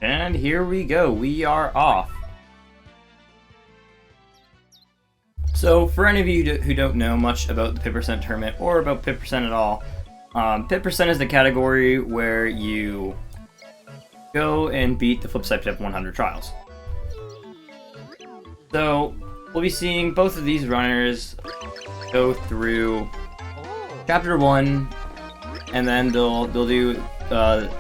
And here we go, we are off. So, for any of you who don't know much about the Pip% tournament, or about Pip% at all, Pip% is the category where you go and beat the Flipside Pip 100 trials. So, we'll be seeing both of these runners go through Chapter 1, and then they'll do the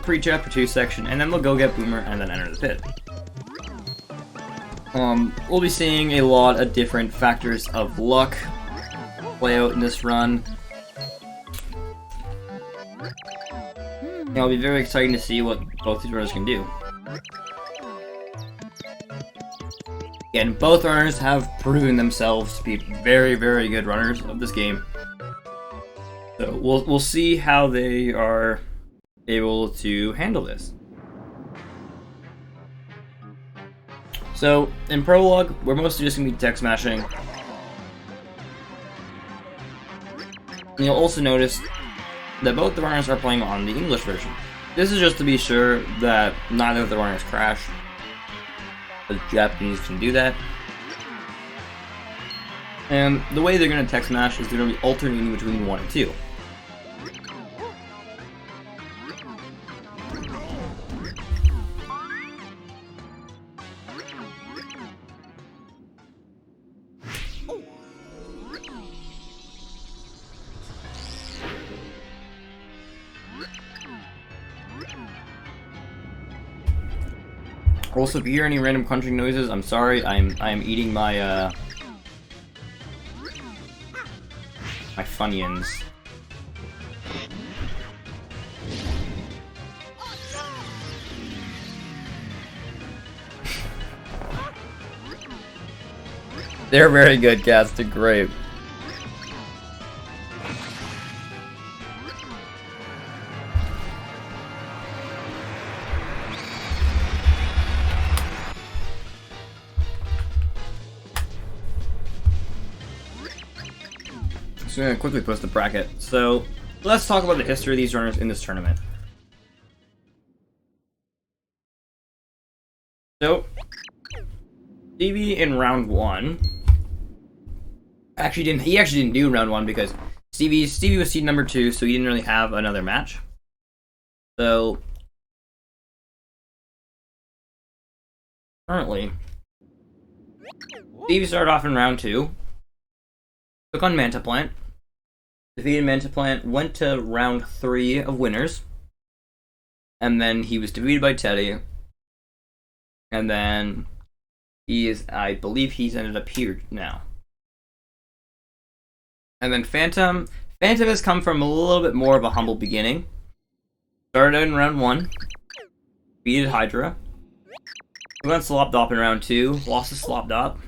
pre-Chapter 2 section, and then they'll go get Boomer and then enter the pit. We'll be seeing a lot of different factors of luck play out in this run. It'll be very exciting to see what both these runners can do. Again, both runners have proven themselves to be very, very good runners of this game. So we'll see how they are able to handle this. So, in Prologue, we're mostly just going to be tech smashing. And you'll also notice that both the runners are playing on the English version. This is just to be sure that neither of the runners crash. The Japanese can do that. And the way they're going to tech smash is they're going to be alternating between 1 and 2. Also, if you hear any random crunching noises, I'm sorry. I'm eating my my Funyuns. They're very good, cats. They're great. So I'm going to quickly post the bracket. So, let's talk about the history of these runners in this tournament. So, Stevie in round 1 he actually didn't do round 1 because Stevie was seed number 2, so he didn't really have another match. So, currently, Stevie started off in round 2, took on Manta Plant, defeated Manta Plant, went to round 3 of winners, and then he was defeated by Teddy, and then I believe he's ended up here now. And then Phantom has come from a little bit more of a humble beginning. Started out in round 1, defeated Hydra, went Slop Dop in round 2, lost to Slop Dop.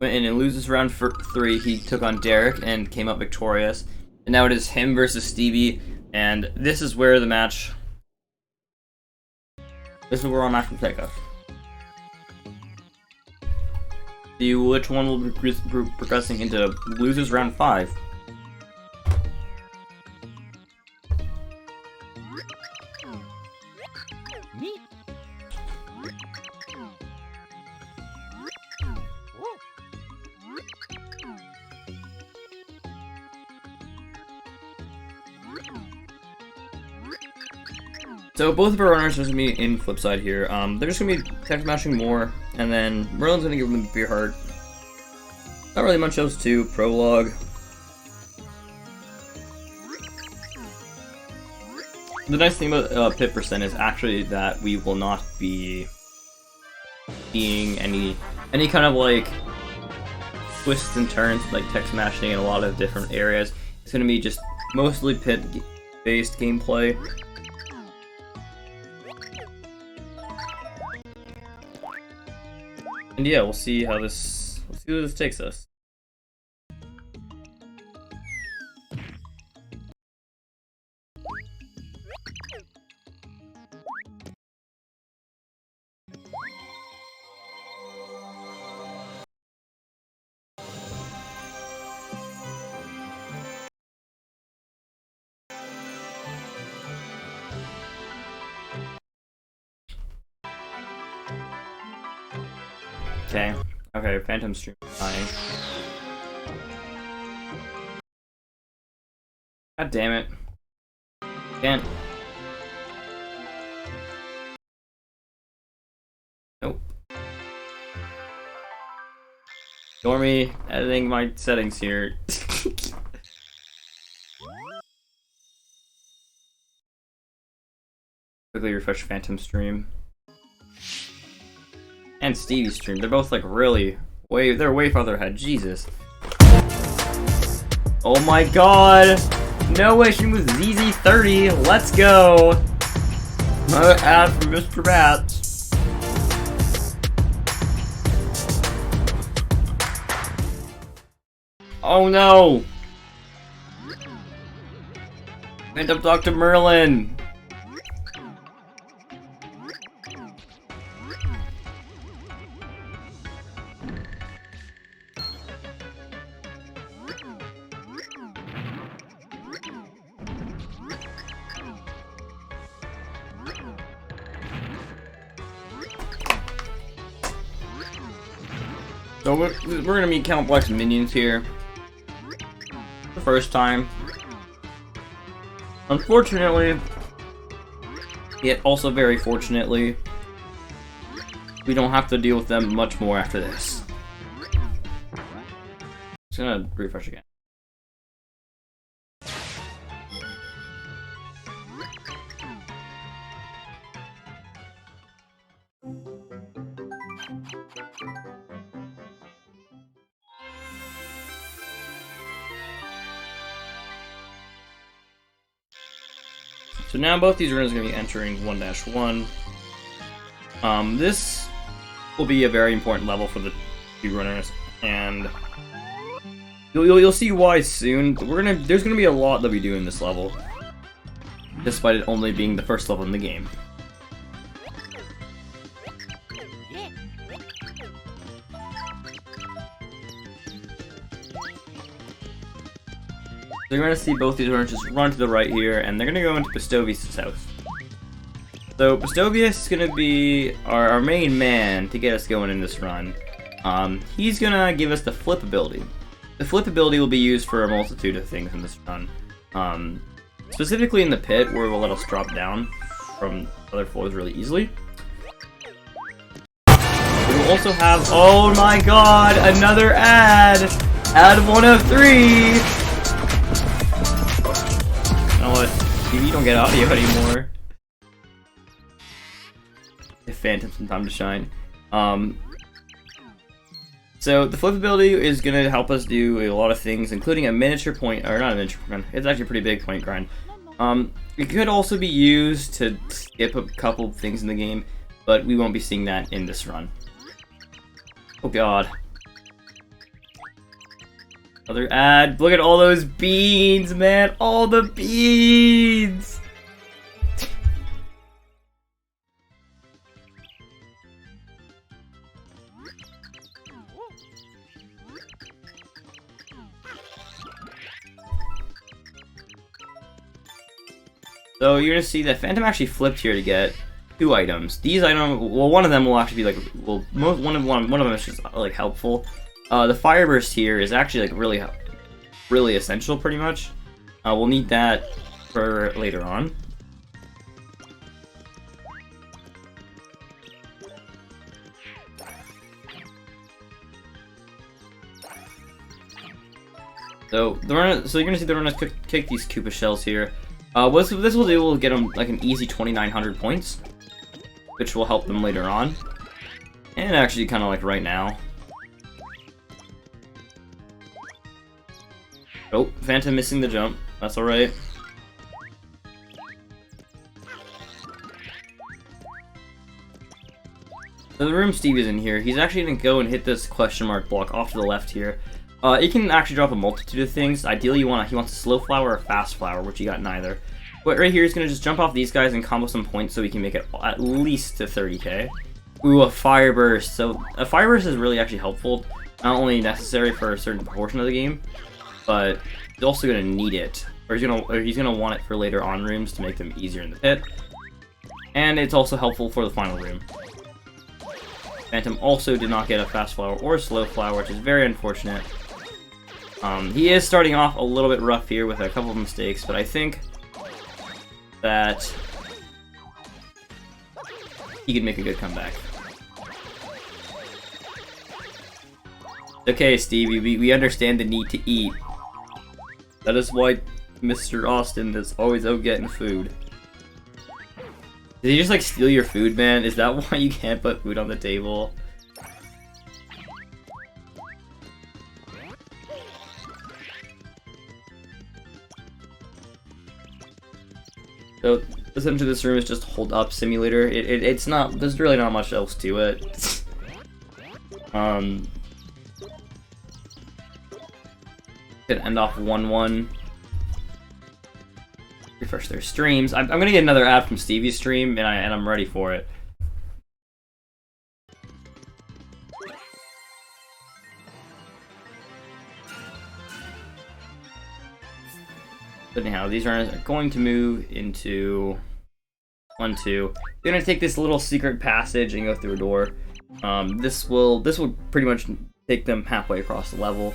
Went in and loses round 3, he took on Derek and came up victorious. And now it is him versus Stevie, and this is where our match will take us. See which one will be progressing into losers round 5. So both of our runners are going to be in Flipside here. They're just going to be tech smashing more, and then Merlin's going to give them Beer Heart. Not really much else to Prologue. The nice thing about Pip% is actually that we will not be seeing any kind of like twists and turns, like tech smashing in a lot of different areas. It's going to be just mostly pit-based gameplay. And yeah, we'll see where this takes us. Okay. Okay, Phantom Stream is dying. God damn it. Can't. Nope. Ignore me editing my settings here. Quickly refresh Phantom Stream. And Stevie's stream. They're both like really they're way farther ahead. Jesus. Oh my god! No way, stream with ZZ30. Let's go! Another ad from Mr. Bats. Oh no! End up Dr. Merlin! So we're gonna meet Count Black's minions here. The first time. Unfortunately, yet also very fortunately, we don't have to deal with them much more after this. Just gonna refresh again. So now both these runners are going to be entering 1-1. This will be a very important level for the two runners, and you'll see why soon. There's gonna be a lot that we do in this level, despite it only being the first level in the game. So you're going to see both these runners just run to the right here, and they're going to go into Pistovius' house. So Pistovius is going to be our main man to get us going in this run. He's going to give us the flip ability. The flip ability will be used for a multitude of things in this run. Specifically in the pit, where it will let us drop down from other floors really easily. We will also have, oh my god, another ad! Ad 103! You don't get audio anymore. If Phantom's some time to shine. So the flip ability is going to help us do a lot of things, including a miniature point, or not a miniature point, it's actually a pretty big point grind. It could also be used to skip a couple things in the game, but we won't be seeing that in this run. Oh god. Another ad. Look at all those beans, man. All the beans. So you're gonna see that Phantom actually flipped here to get 2 items. These items, well, one of them will actually be like, well, one of them is just like helpful. The fire burst here is actually like really essential, pretty much. We'll need that for later on. So you're gonna see the runners kick these Koopa shells here. What this will do will get them like an easy 2,900 points, which will help them later on, and actually kind of like right now. Oh, Phantom missing the jump. That's alright. So the room Steve is in here, he's actually going to go and hit this question mark block off to the left here. It can actually drop a multitude of things. Ideally, he wants a slow flower or a fast flower, which he got neither. But right here, he's going to just jump off these guys and combo some points so we can make it at least to 30k. Ooh, a fire burst. So a fire burst is really actually helpful. Not only necessary for a certain portion of the game, but he's also going to need it. Or he's gonna want it for later on rooms to make them easier in the pit. And it's also helpful for the final room. Phantom also did not get a fast flower or slow flower, which is very unfortunate. He is starting off a little bit rough here with a couple of mistakes, but I think that he could make a good comeback. Okay, Stevie, we understand the need to eat. That is why Mr. Austin is always out getting food. Did he just like steal your food, man? Is that why you can't put food on the table? So essentially this room is just hold up simulator. It's not, there's really not much else to it. Gonna end off 1-1. Refresh their streams. I'm gonna get another ad from Stevie's stream, and I'm ready for it. But anyhow, these runners are going to move into 1-2. They're gonna take this little secret passage and go through a door. This will pretty much take them halfway across the level.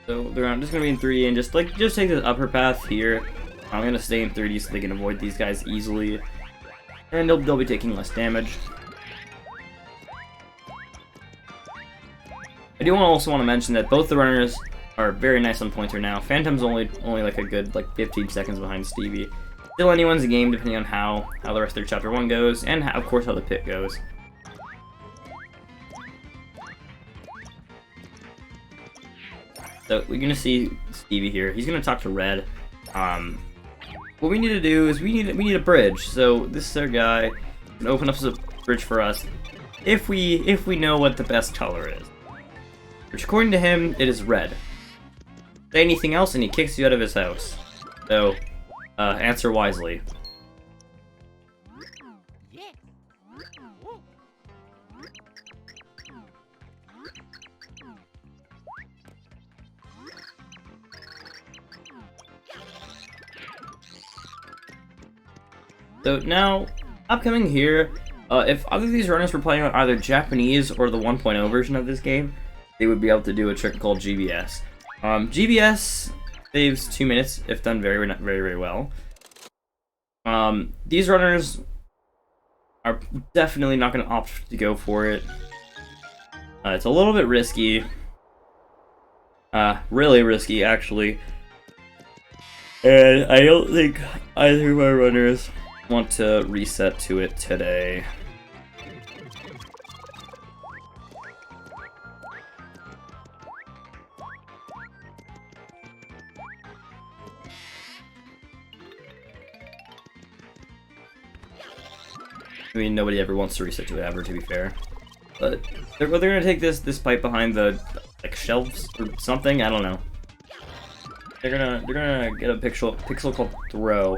So they're just gonna be in 3D and just take this upper path here. I'm gonna stay in 3D so they can avoid these guys easily, and they'll be taking less damage. I do also want to mention that both the runners are very nice on pointer now. Phantom's only like a good 15 seconds behind Stevie. Still anyone's game depending on how the rest of their chapter 1 goes, and of course how the pit goes. So we're gonna see Stevie here. He's gonna talk to Red. What we need to do is we need a bridge. So this is our guy. Can open up a bridge for us if we know what the best color is. Which according to him, it is red. Say anything else and he kicks you out of his house. So answer wisely. So now, upcoming here, if either of these runners were playing on either Japanese or the 1.0 version of this game, they would be able to do a trick called GBS. GBS saves 2 minutes if done very, very well. These runners are definitely not going to opt to go for it. It's a little bit risky. Really risky, actually. And I don't think either of my runners want to reset to it today. I mean, nobody ever wants to reset to it ever, to be fair. But they're gonna take this pipe behind the shelves or something. I don't know. They're gonna get a pixel called Throw.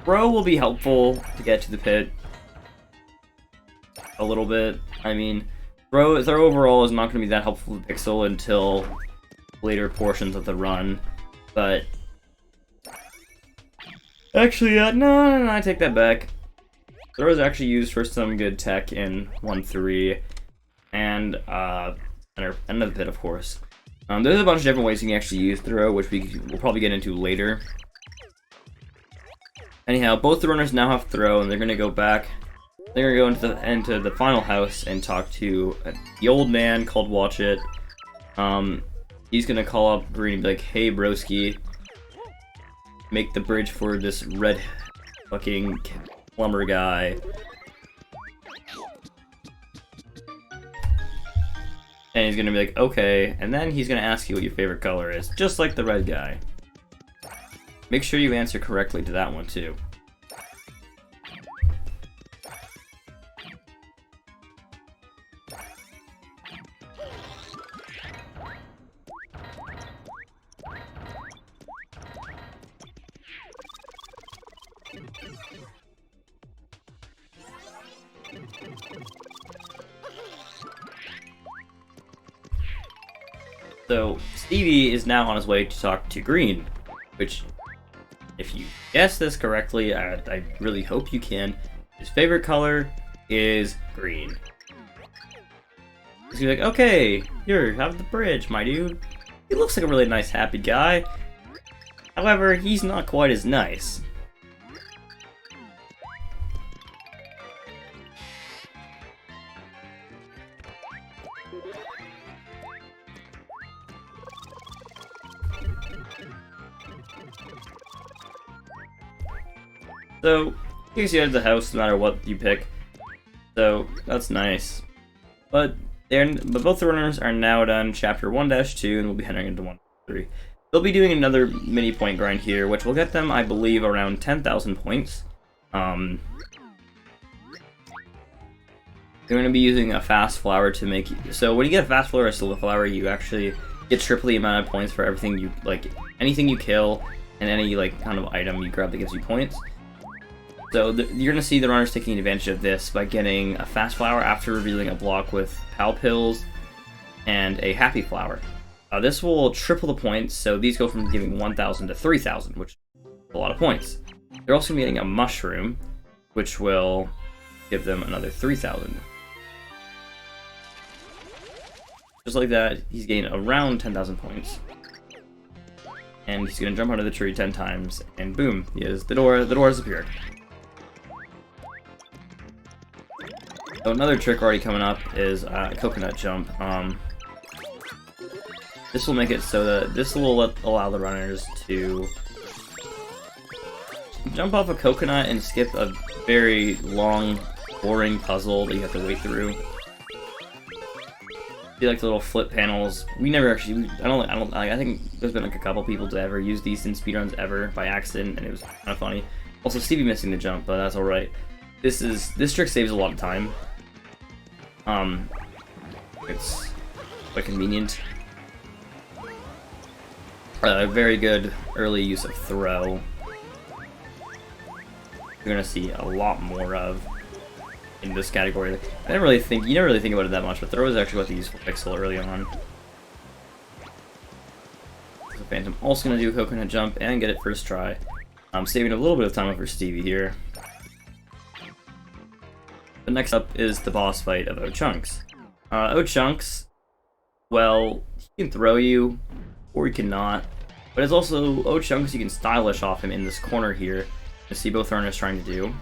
Throw will be helpful to get to the pit a little bit. I mean, Throw overall is not going to be that helpful to Pixel until later portions of the run, but actually, no, I take that back. Throw is actually used for some good tech in 1.3 and another pit, of course. There's a bunch of different ways you can actually use Throw, which we'll probably get into later. Anyhow, both the runners now have Throw, and they're gonna go back. They're gonna go into the final house and talk to the old man called Watch It. He's gonna call up Green and be like, "Hey, broski, make the bridge for this red fucking plumber guy." And he's gonna be like, "Okay," and then he's gonna ask you what your favorite color is, just like the red guy. Make sure you answer correctly to that one, too. So, Stevie is now on his way to talk to Green, which, if you guess this correctly, I really hope you can. His favorite color is green. He's like, okay, here, have the bridge, my dude. He looks like a really nice, happy guy. However, he's not quite as nice. So, he gets you out of the house no matter what you pick. So, that's nice. But both the runners are now done Chapter 1-2, and we'll be heading into 1-3. They'll be doing another mini point grind here, which will get them, I believe, around 10,000 points. They're going to be using a fast flower to make... So, when you get a fast flower or a silver flower, you actually get triple the amount of points for everything you... Like, anything you kill, and any, like, kind of item you grab that gives you points. So you're going to see the runners taking advantage of this by getting a fast flower after revealing a block with pal pills and a happy flower. This will triple the points, so these go from giving 1,000 to 3,000, which is a lot of points. They're also getting a mushroom, which will give them another 3,000. Just like that, he's getting around 10,000 points. And he's going to jump under the tree 10 times, and boom, he is the door has appeared. So another trick already coming up is coconut jump. This will make it so that this will allow the runners to jump off a coconut and skip a very long, boring puzzle that you have to wait through. See, like the little flip panels. We never actually. I think there's been like a couple people to ever use these in speedruns ever by accident, and it was kind of funny. Also, Stevie missing the jump, but that's all right. This trick saves a lot of time. It's quite convenient. Very good early use of throw. You're gonna see a lot more of in this category. You never really think about it that much, but throw is actually what they use for pixel early on. So Phantom also gonna do a coconut jump and get it first try. I'm saving a little bit of time for Stevie here. But next up is the boss fight of O-Chunks. O-Chunks, well, he can throw you, or he cannot. But it's also O-Chunks you can stylish off him in this corner here. You see both runners trying to do.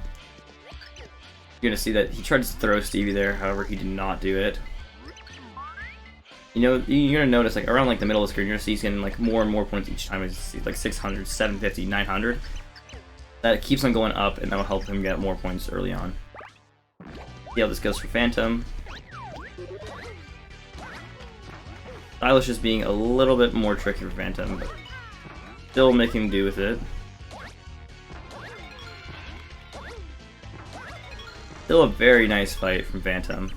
You're gonna see that he tried to throw Stevie there, however he did not do it. You know, you're gonna notice like around like the middle of the screen, you're gonna see he's getting like more and more points each time. It's like 600, 750, 900. That keeps on going up, and that'll help him get more points early on. See how this goes for Phantom. Stylish is being a little bit more tricky for Phantom, but still making him do with it. Still a very nice fight from Phantom.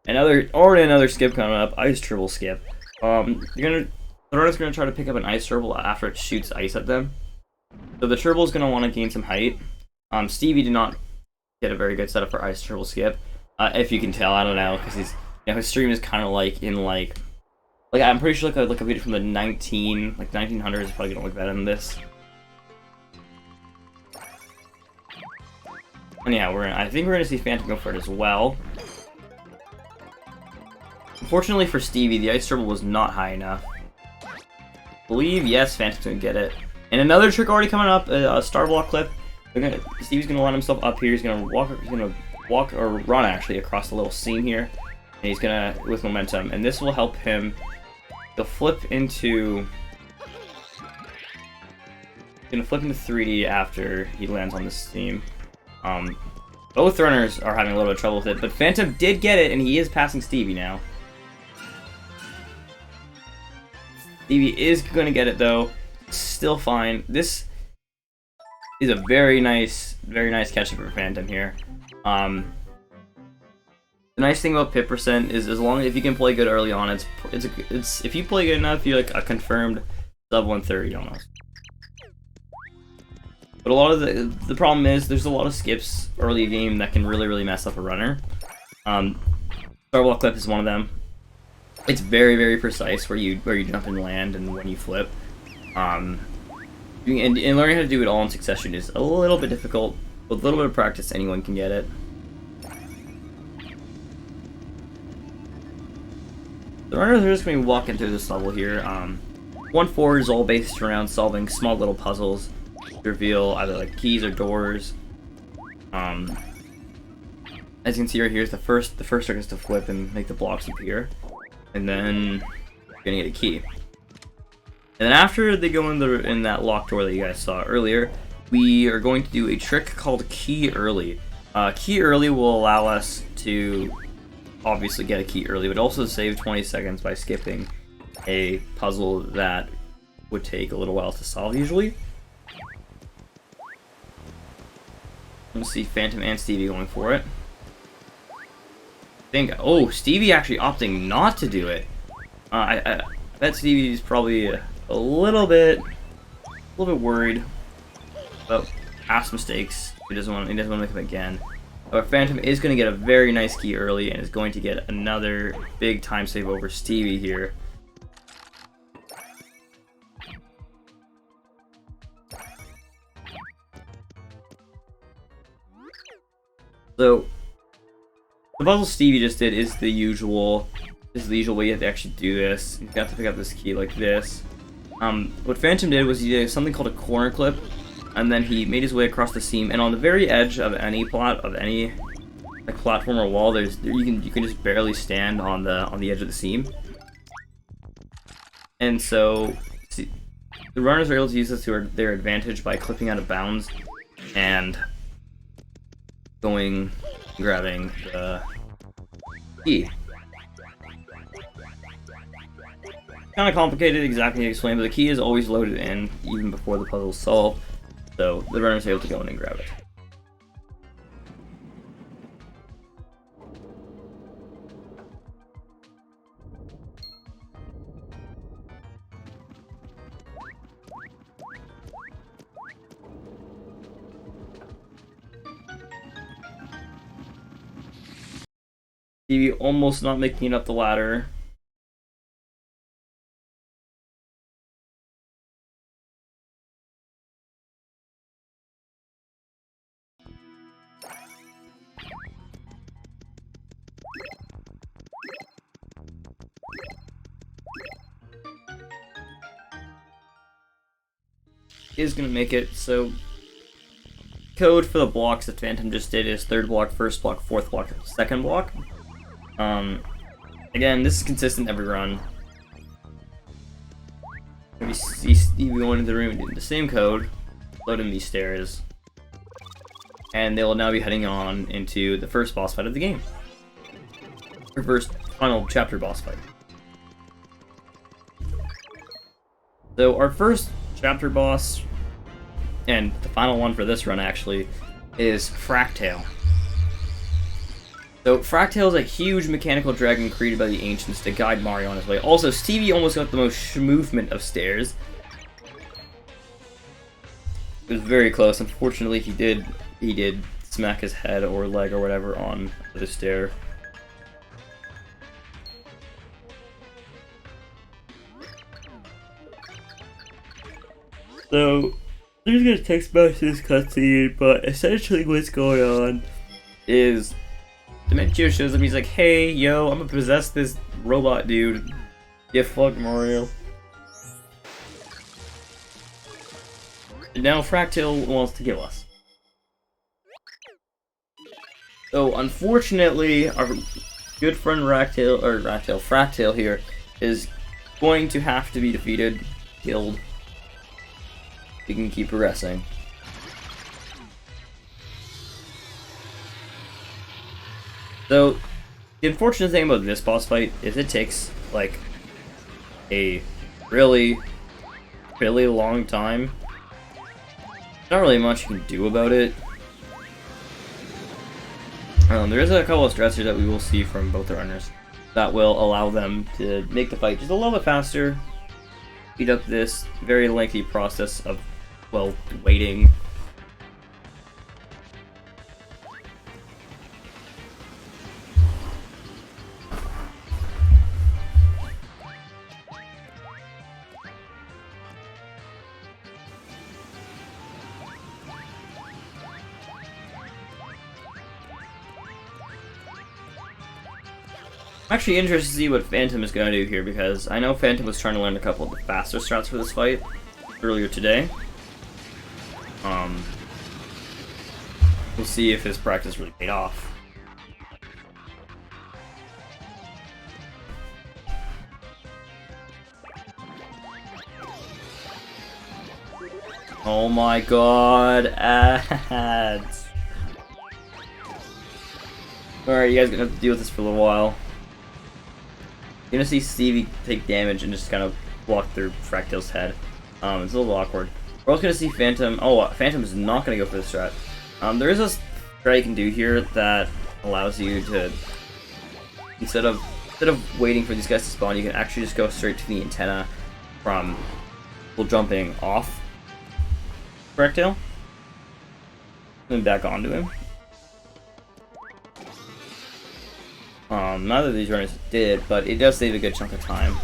Already another skip coming up, ice triple skip. The runner's gonna try to pick up an ice turtle after it shoots ice at them. So the turtle's gonna want to gain some height. Stevie did not get a very good setup for ice turtle skip. If you can tell, I don't know, because his stream is kind of like in like I'm pretty sure like a video from the 1900s is probably gonna look better than this. And yeah, I think we're gonna see Phantom go for it as well. Unfortunately for Stevie, the ice turtle was not high enough. I believe, yes, Phantom's gonna get it. And another trick already coming up, a star block clip. Stevie's gonna line himself up here. He's gonna walk or run actually across the little seam here, and he's gonna with momentum, and this will help him. He'll flip into. He's gonna flip into 3D after he lands on this seam. Both runners are having a little bit of trouble with it, but Phantom did get it, and he is passing Stevie now. Stevie is gonna get it though. Still fine. This is a very nice catch for Phantom here. The nice thing about pip percent is if you can play good early on, it's if you play good enough, you're like a confirmed sub 130 almost. But But a lot of the problem is there's a lot of skips early game that can really mess up a runner. Starwall clip is one of them. It's very precise where you jump and land and when you flip. And learning how to do it all in succession is a little bit difficult. With a little bit of practice, anyone can get it. The runners are just going to be walking through this level here. 1-4 is all based around solving small little puzzles to reveal either like keys or doors. As you can see right here, is the first trick is to flip and make the blocks appear, and then you're gonna get a key. And then after they go in that locked door that you guys saw earlier, we are going to do a trick called Key Early. Key Early will allow us to obviously get a key early, but also save 20 seconds by skipping a puzzle that would take a little while to solve usually. Let's see Phantom and Stevie going for it. Oh, Stevie actually opting not to do it. I bet Stevie's probably a little bit worried about past mistakes. He doesn't want to make them again. But Phantom is going to get a very nice key early and is going to get another big time save over Stevie here. So the puzzle Stevie just did is the usual way you have to actually do this. You have to pick up this key like this. What Phantom did was he did something called a corner clip, and then he made his way across the seam. And on the very edge of any like platform or wall, you can just barely stand on the edge of the seam. And so see, the runners are able to use this to their advantage by clipping out of bounds and grabbing the key. Kind of complicated exactly to explain, but the key is always loaded in even before the puzzle is solved, so the runner is able to go in and grab it. Stevie almost not making it up the ladder. Is gonna make it. So code for the blocks that Phantom just did is third block, first block, fourth block, second block. Again, this is consistent every run. We see Stevie going into the room and doing the same code, loading these stairs, and they will now be heading on into the first boss fight of the game. Or first final chapter boss fight. So our first chapter boss, and the final one for this run actually, is Fractail. So Fractail is a huge mechanical dragon created by the ancients to guide Mario on his way. Also, Stevie almost got the most movement of stairs. It was very close. Unfortunately, he did smack his head or leg or whatever on the stair. So there's gonna text message cutscene, but essentially what's going on is Dementio shows up. He's like, "Hey, yo, I'm gonna possess this robot dude. Get fucked, Mario." And now Fractail wants to kill us. So unfortunately, our good friend Fractail here is going to have to be defeated, killed. We can keep progressing. So, the unfortunate thing about this boss fight is it takes, like, a really long time. Not really much you can do about it. There is a couple of stressors that we will see from both the runners that will allow them to make the fight just a little bit faster, speed up this very lengthy process of, well, waiting I'm actually interested to see what Phantom is going to do here, because I know Phantom was trying to learn a couple of the faster strats for this fight earlier today. We'll see if his practice really paid off. Oh my god, ads. Alright, you guys are gonna have to deal with this for a little while. You're gonna see Stevie take damage and just kind of walk through Fractal's head. It's a little awkward. We're also gonna see Phantom. Oh, Phantom is not gonna go for the strat. There is a strat you can do here that allows you to, instead of waiting for these guys to spawn, you can actually just go straight to the antenna from jumping off Fractal, and back onto him. Neither of these runners did, but it does save a good chunk of time.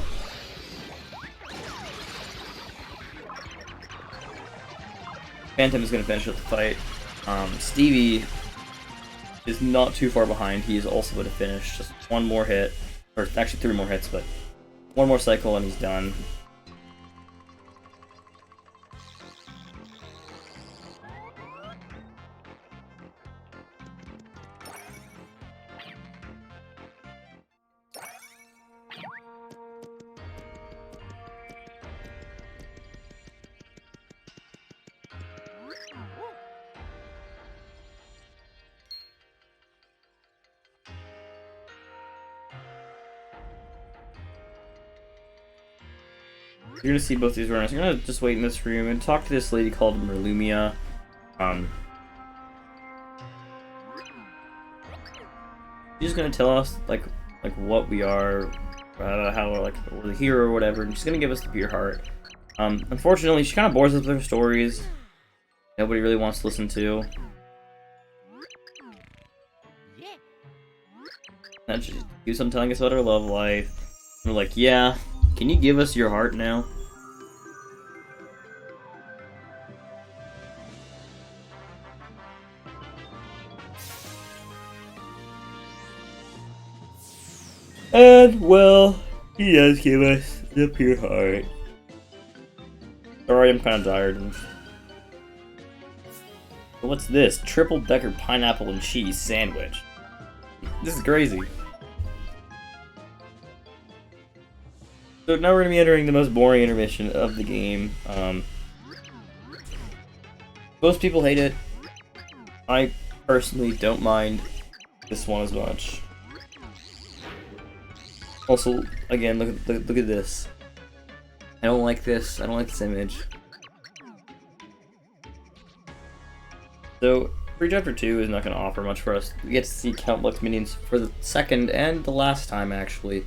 Phantom is going to finish up the fight. Stevie is not too far behind. He is also going to finish. Just one more hit, or actually 3 more hits, but one more cycle and he's done. You're gonna see both these runners. You're gonna just wait in this room and talk to this lady called Merlumia. She's gonna tell us like what we are, how like we're the hero or whatever. And she's gonna give us the pure heart. Unfortunately, she kind of bores us with her stories. Nobody really wants to listen to. And she keeps on telling us about her love life. And we're like, yeah. Can you give us your heart now? And, well, he does give us the pure heart. Sorry, I'm kind of tired. What's this? Triple-decker pineapple and cheese sandwich. This is crazy. So now we're going to be entering the most boring intermission of the game. Most people hate it. I personally don't mind this one as much. Also, again, look at this. I don't like this. I don't like this image. So, Free Chapter 2 is not going to offer much for us. We get to see Count Luck's minions for the second and the last time, actually.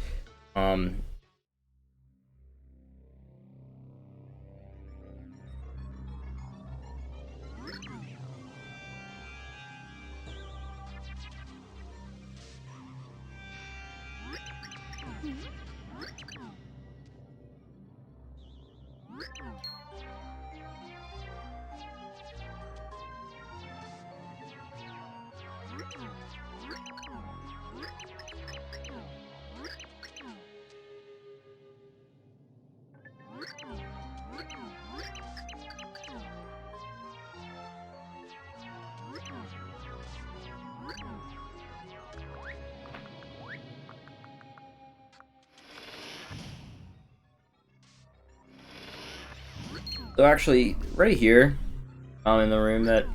So actually, right here, in the room that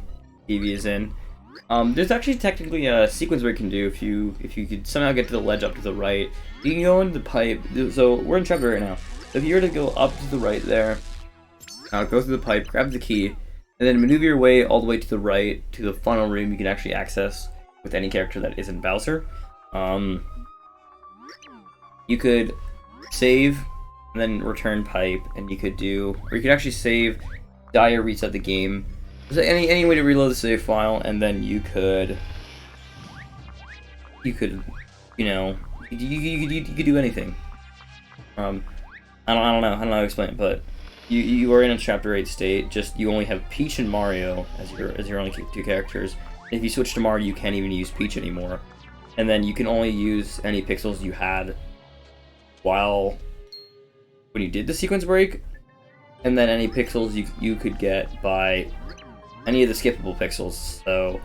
Stevie is in, there's actually technically a sequence where you can do if you could somehow get to the ledge up to the right. You can go into the pipe. So we're in chapter right now. So if you were to go up to the right there, go through the pipe, grab the key, and then maneuver your way all the way to the right to the funnel room you can actually access with any character that isn't Bowser. You could save and then return pipe, and you could do, or you could actually save, die or reset the game. There's any way to reload the save file, and then you could, you know, you could do anything. I don't know how to explain it, but you are in a chapter 8 state. Just you only have Peach and Mario as your only 2 characters. If you switch to Mario, you can't even use Peach anymore. and then you can only use any pixels you had when you did the sequence break, and then any pixels you could get by any of the skippable pixels. So,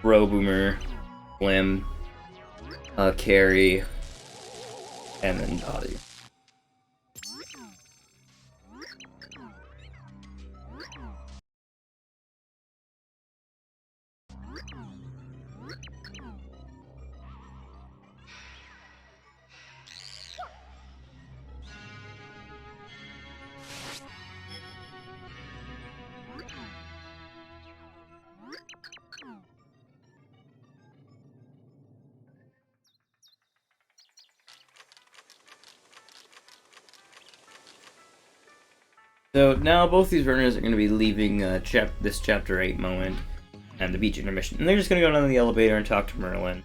Bro Boomer, Glim, Carry, and then Dottie. So now both these runners are going to be leaving this Chapter 8 moment and the beach intermission. And they're just going to go down to the elevator and talk to Merlin.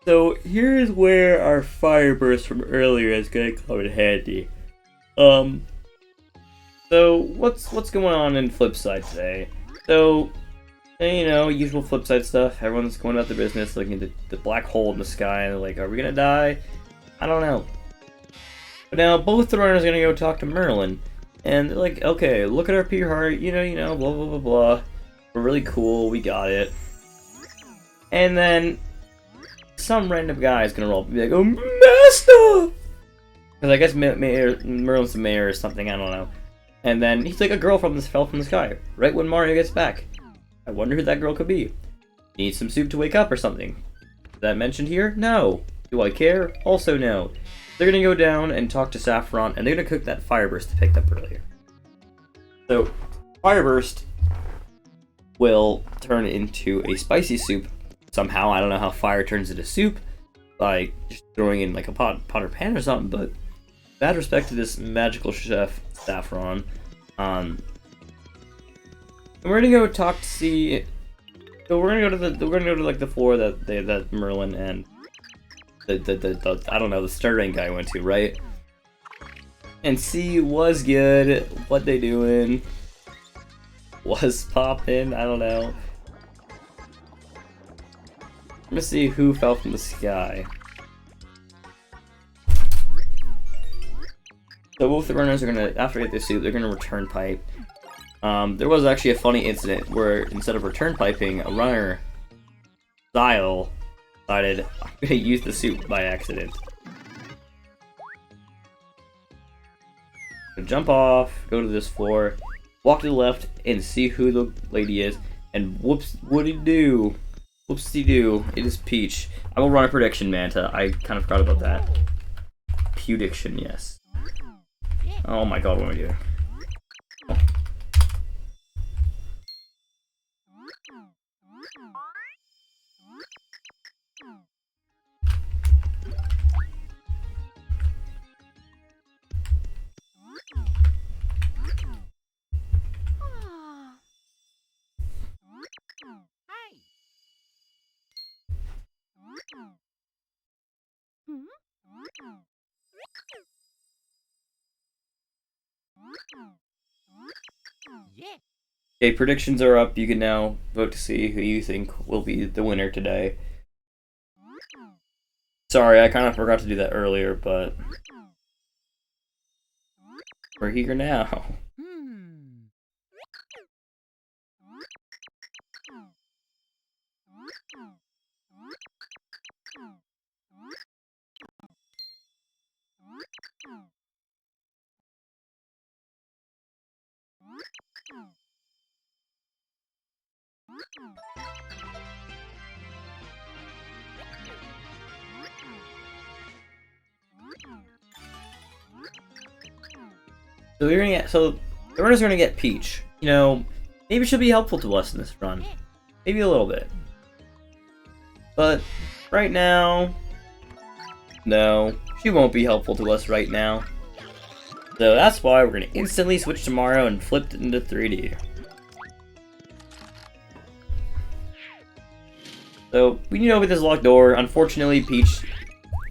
So here's where our fire burst from earlier is going to come in handy. So what's going on in Flipside today? So, you know, usual Flipside stuff. Everyone's going about their business, looking at the black hole in the sky, and they're like, are we gonna die? I don't know. But now both the runners are gonna go talk to Merlin, and they're like, okay, look at our pure heart, you know, blah blah blah blah. We're really cool, we got it. And then some random guy is gonna roll up and be like, oh, Master! Because I guess Merlin's the mayor or something, I don't know. And then he's like, a girl fell from the sky, right when Mario gets back. I wonder who that girl could be. Needs some soup to wake up or something. Is that mentioned here? No. Do I care? Also no. They're gonna go down and talk to Saffron, and they're gonna cook that Fireburst they picked up earlier. So, Fireburst will turn into a spicy soup somehow. I don't know how fire turns into soup, like just throwing in like a pot or pan or something, but bad respect to this magical chef, Saffron. And we're gonna go talk to see. So we're gonna go to like the floor that Merlin and the I don't know, the Stirring guy went to, right? And see what's good, what they doing, was poppin', I don't know. Let's see who fell from the sky. So both the runners are gonna, after they get their soup, they're gonna return pipe. There was actually a funny incident where instead of return piping, a runner, Zyle, decided, I'm gonna use the soup by accident. So jump off, go to this floor, walk to the left, and see who the lady is, and whoops, whoopsie-doo, whoopsie-doo, it is Peach. I will run a prediction, Manta, I kind of forgot about that. Prediction, yes. Oh my god, what am I doing? Oh. Okay, predictions are up. You can now vote to see who you think will be the winner today. Sorry, I kind of forgot to do that earlier, but we're here now. So the runners are gonna get Peach. You know, maybe she'll be helpful to us in this run. Maybe a little bit. But right now, no, she won't be helpful to us right now. So that's why we're gonna instantly switch to Mario and flip it into 3D. So we need to open this locked door. Unfortunately, Peach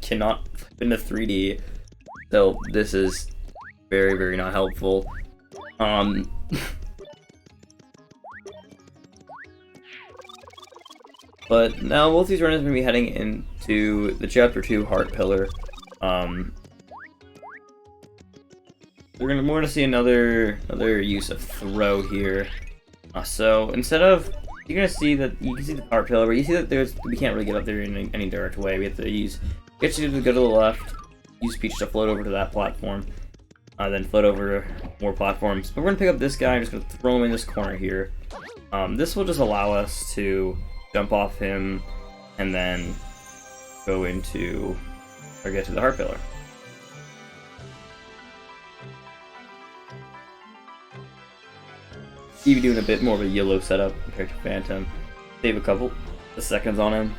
cannot flip into 3D. So this is very, very not helpful. But now both these runners are going to be heading into the Chapter 2 Heart Pillar. We're gonna see another use of throw here. So instead of, you're gonna see that you can see the Heart Pillar, but you see that we can't really get up there in any direct way. We have to go to the left, use Peach to float over to that platform, then float over more platforms. But we're gonna pick up this guy. I'm just gonna throw him in this corner here. This will just allow us to jump off him and then go into or get to the Heart Pillar. Stevie doing a bit more of a yellow setup compared to Phantom. Save a couple of seconds on him.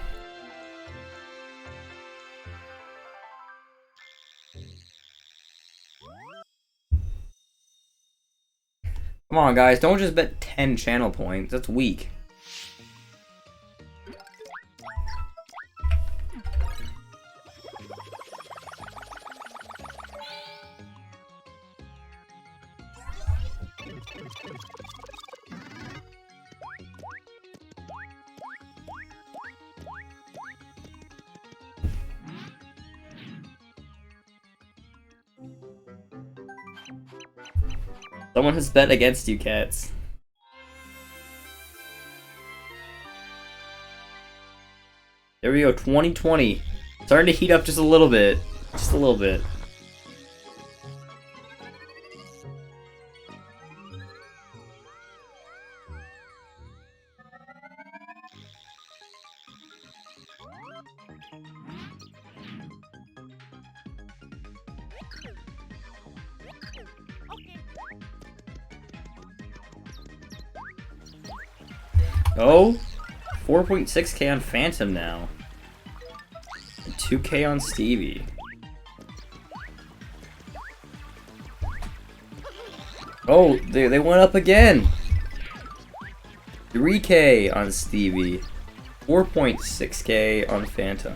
Come on, guys, don't just bet 10 channel points. That's weak. Someone has bet against you, cats. There we go, 2020. Starting to heat up just a little bit. Just a little bit. Oh, 4.6k on Phantom now. And 2k on Stevie. Oh, they went up again. 3k on Stevie. 4.6k on Phantom.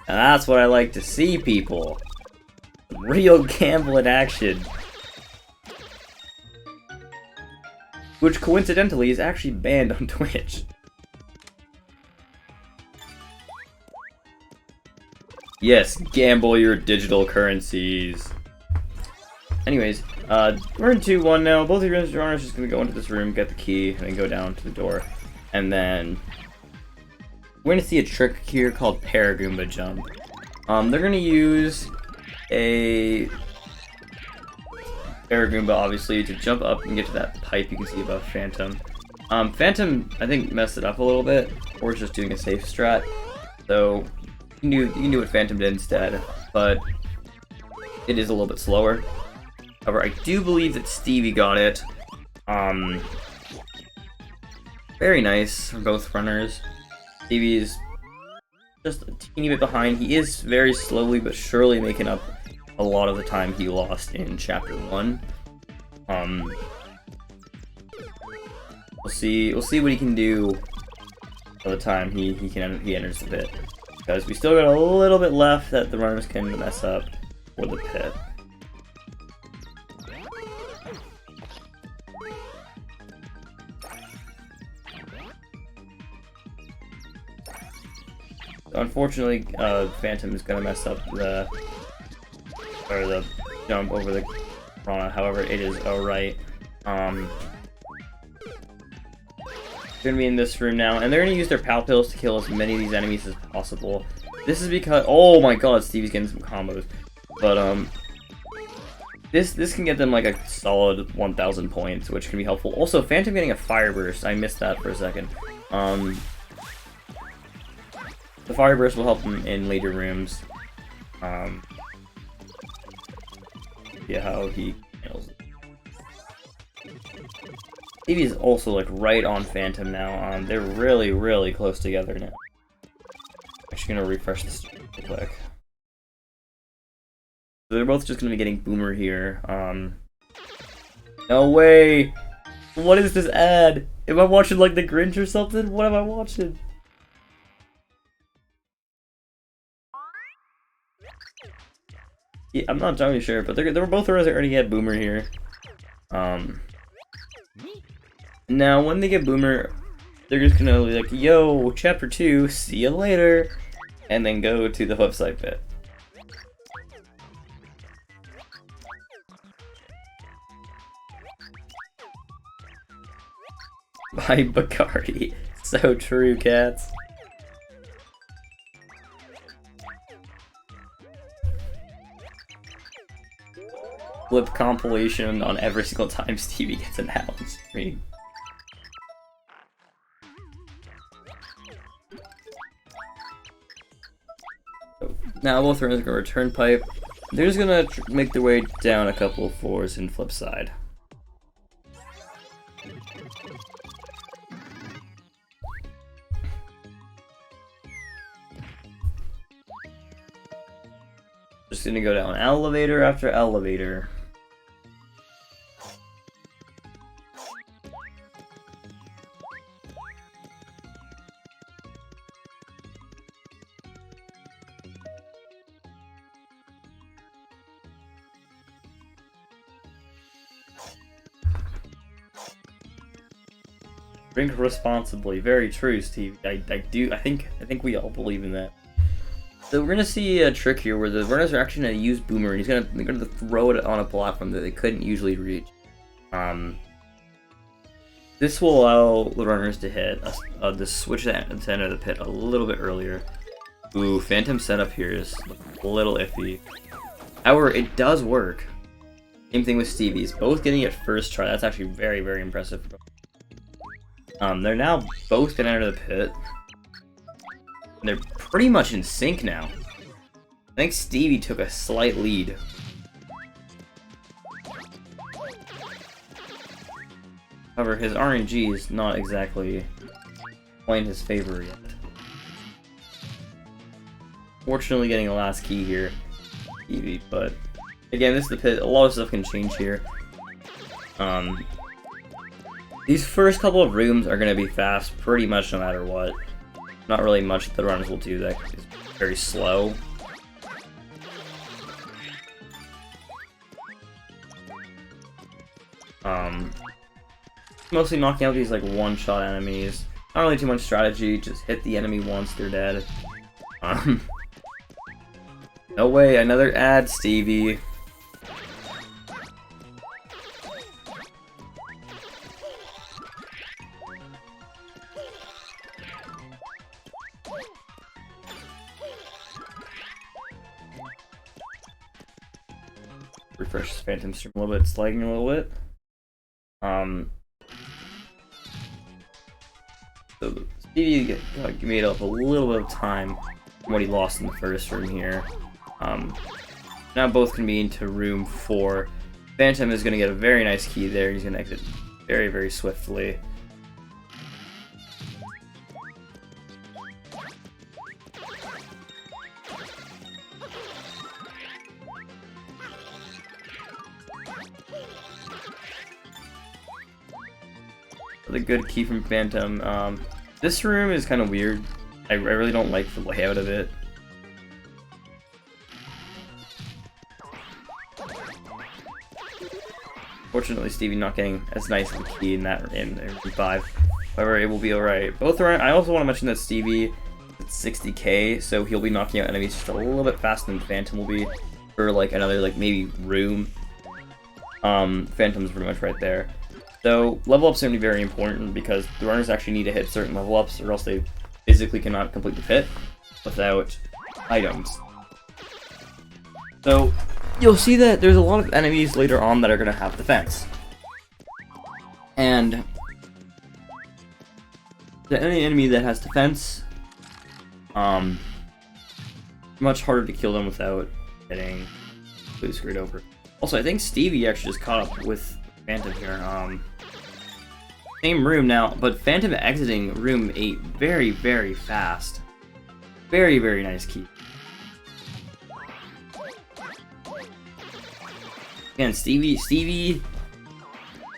And that's what I like to see, people. Real gamble in action. Which coincidentally is actually banned on Twitch. Yes, gamble your digital currencies. Anyways, we're in 2-1 now. Both of your runners are just gonna go into this room, get the key, and then go down to the door. And then we're gonna see a trick here called Paragoomba Jump. They're gonna use a Paragoomba, obviously, to jump up and get to that pipe you can see above Phantom. Phantom, I think, messed it up a little bit, or is just doing a safe strat. So you can do what Phantom did instead, but it is a little bit slower. However, I do believe that Stevie got it. Very nice for both runners. Stevie's just a teeny bit behind. He is very slowly but surely making up a lot of the time he lost in Chapter 1. We'll see what he can do by the time he enters the pit, because we still got a little bit left that the runners can mess up for the pit. Unfortunately, Phantom is gonna mess up the jump over the Piranha. However, it is alright. They're gonna be in this room now, and they're gonna use their Pal Pills to kill as many of these enemies as possible. This is because, oh my god, Stevie's getting some combos. But this can get them like a solid 1,000 points, which can be helpful. Also, Phantom getting a Fire Burst. I missed that for a second. The Fire Burst will help him in later rooms. Yeah, how he handles it. Stevie is also like right on Phantom now. They're really, really close together now. Actually, gonna refresh this real quick. So they're both just gonna be getting Boomer here. No way! What is this ad? Am I watching like The Grinch or something? What am I watching? Yeah, I'm not entirely sure, but they were both runners that already had Boomer here. Now when they get Boomer, they're just gonna be like, yo, chapter 2, see you later, and then go to the flipside pit. By Bacardi. So true, cats. Flip compilation on every single time Stevie gets an out on screen. Now both runners are gonna return pipe. They're just gonna make their way down a couple of floors and flip side. Just gonna go down elevator after elevator. Drink responsibly. Very true, Steve. I think we all believe in that. So we're gonna see a trick here where the runners are actually gonna use Boomer, and they're gonna throw it on a platform that they couldn't usually reach. This will allow the runners to hit the switch to enter the pit a little bit earlier. Ooh, Phantom setup here is a little iffy. However, it does work. Same thing with Stevie's. Both getting it first try. That's actually very, very impressive. They're now both gonna enter the pit. And they're pretty much in sync now. I think Stevie took a slight lead. However, his RNG is not exactly playing his favor yet. Fortunately getting the last key here, Stevie, but again, this is the pit. A lot of stuff can change here. These first couple of rooms are going to be fast pretty much no matter what. Not really much that the runners will do that is very slow. Mostly knocking out these like one-shot enemies. Not really too much strategy, just hit the enemy once, they're dead. No way, another ad, Stevie. Refresh Phantom stream a little bit, it's lagging a little bit. So Stevie made up a little bit of time from what he lost in the first room here. Now both can be into room 4. Phantom is going to get a very nice key there. He's going to exit very, very swiftly. The good key from Phantom. This room is kind of weird. I really don't like the layout of it. Fortunately, Stevie not getting as nice of a key in that in room 5. However, it will be alright. Both are. I also want to mention that Stevie is 60k, so he'll be knocking out enemies just a little bit faster than Phantom will be for like another maybe room. Phantom's pretty much right there. So, level ups are going to be very important because the runners actually need to hit certain level ups or else they physically cannot complete the pit without items. So, you'll see that there's a lot of enemies later on that are going to have defense. And any enemy that has defense, much harder to kill them without getting completely screwed over. Also, I think Stevie actually just caught up with Phantom here. Same room now, but Phantom exiting room 8 very, very fast. Very, very nice key. Again, Stevie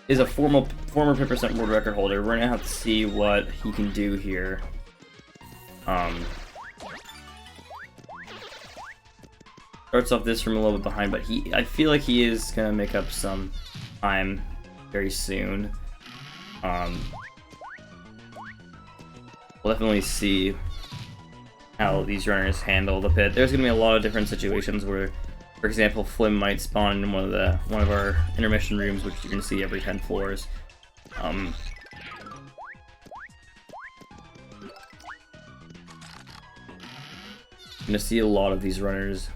is a former 50% world record holder. We're gonna have to see what he can do here. Starts off this room a little bit behind, but I feel like he is gonna make up some time very soon. We'll definitely see how these runners handle the pit. There's gonna be a lot of different situations where, for example, Flim might spawn in one of our intermission rooms, which you can see every 10 floors. I'm gonna see a lot of these runners.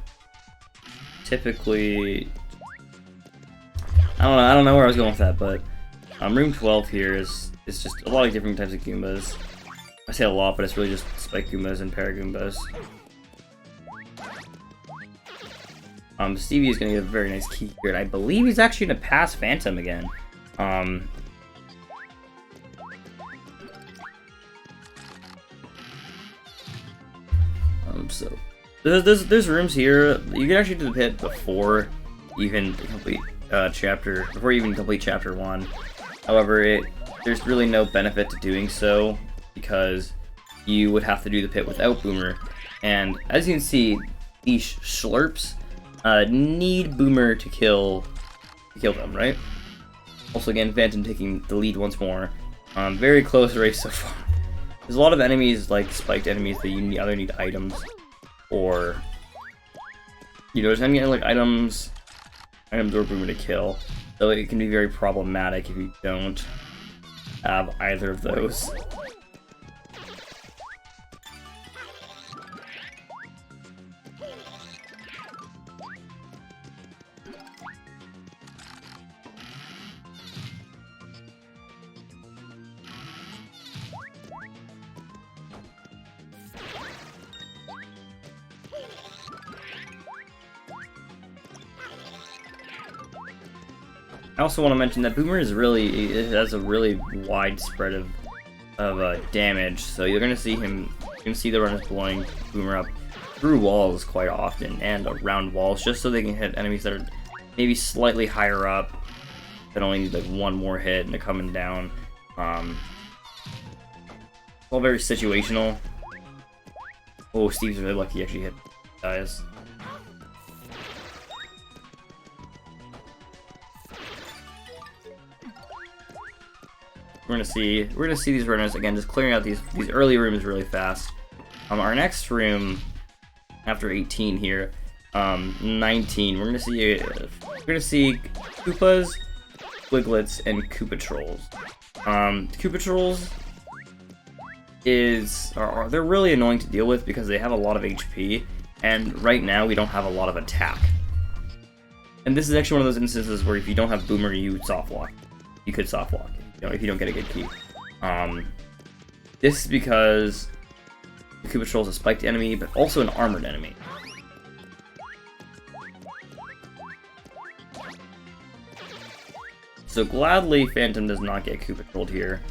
Typically, I don't know where I was going with that, but room 12 here is just a lot of different types of Goombas. I say a lot, but it's really just Spike Goombas and Paragoombas. Stevie is gonna get a very nice key here, and I believe he's actually gonna pass Phantom again. So there's rooms here. You can actually do the pit before you can complete chapter 1. However, there's really no benefit to doing so because you would have to do the pit without Boomer. And as you can see, these Schlurps need Boomer to kill them, right? Also, again, Phantom taking the lead once more. Very close race so far. There's a lot of enemies, like spiked enemies, that you either need items or, there's any like items or Boomer to kill. So it can be very problematic if you don't have either of those. I also want to mention that Boomer has a really wide spread of damage, so you're gonna see the runners blowing Boomer up through walls quite often and around walls, just so they can hit enemies that are maybe slightly higher up that only need like one more hit and they're coming down. It's all very situational. Oh, Steve's really lucky he actually hit guys. We're gonna see these runners again, just clearing out these early rooms really fast. Our next room after 18 here, 19, we're gonna see Koopas, Wiglets, and Koopa Trolls. Koopa Trolls they're really annoying to deal with because they have a lot of HP, and right now we don't have a lot of attack. And this is actually one of those instances where if you don't have Boomer, you soft lock. You could soft lock if you don't get a good key. This is because the Koopa Troll is a spiked enemy, but also an armored enemy. So gladly, Phantom does not get Koopa Trolled here.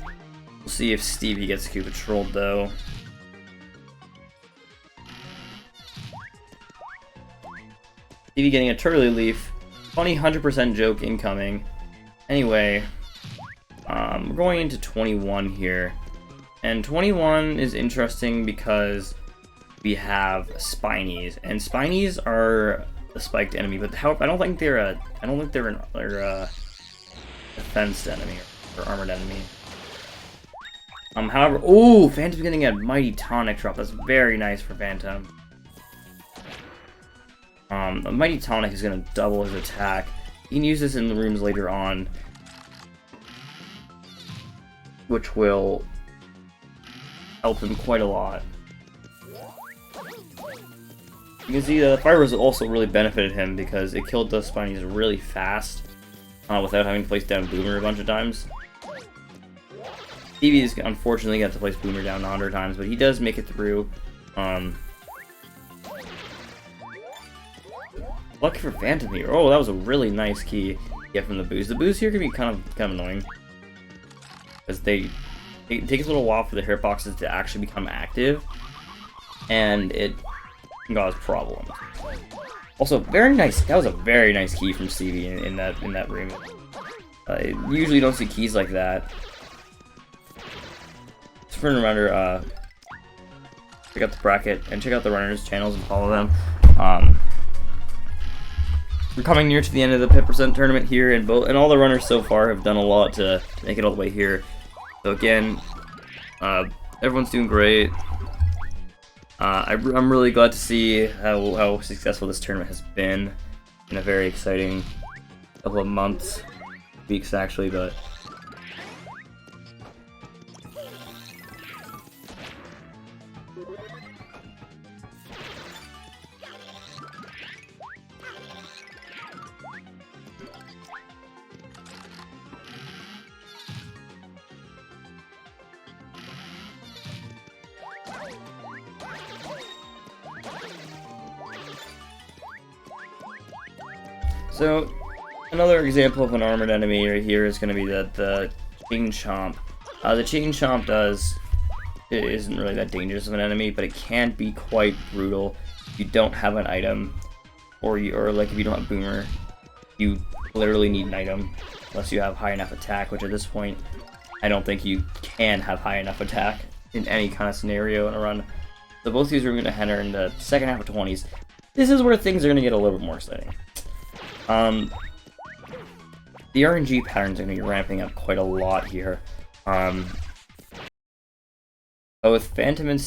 We'll see if Stevie gets Koopa Trolled though. Stevie getting a Turtley Leaf. Funny 100% joke incoming. Anyway, we're going into 21 here. And 21 is interesting because we have Spinies, and Spinies are a spiked enemy, but I don't think they're a defensed enemy or armored enemy. However, oh, Phantom's getting a Mighty Tonic drop. That's very nice for Phantom. A Mighty Tonic is going to double his attack. You can use this in the rooms later on, which will help him quite a lot. You can see the Fire Resist also really benefited him because it killed those Spinies really fast without having to place down Boomer a bunch of times. Stevie's unfortunately got to place Boomer down 100 times, but he does make it through. Lucky for Phantom here. Oh, that was a really nice key to get from the boost. The boost here can be kind of annoying because it takes a little while for the hitboxes to actually become active, and it can cause problems. Also, very nice. That was a very nice key from Stevie in that room. You usually don't see keys like that. Just for a reminder, check out the bracket and check out the runners' channels and follow them. we're coming near to the end of the Pip% tournament here, and all the runners so far have done a lot to make it all the way here. So again, everyone's doing great. I'm really glad to see how successful this tournament has been. In a very exciting couple of months, weeks actually, but. So, another example of an armored enemy right here is going to be the Chain Chomp. The Chain Chomp isn't really that dangerous of an enemy, but it can be quite brutal if you don't have an item, or like if you don't have Boomer, you literally need an item, unless you have high enough attack, which at this point, I don't think you can have high enough attack in any kind of scenario in a run. So both of these are going to enter in the second half of 20s. This is where things are going to get a little bit more exciting. The RNG patterns are going to be ramping up quite a lot here. Both Phantom and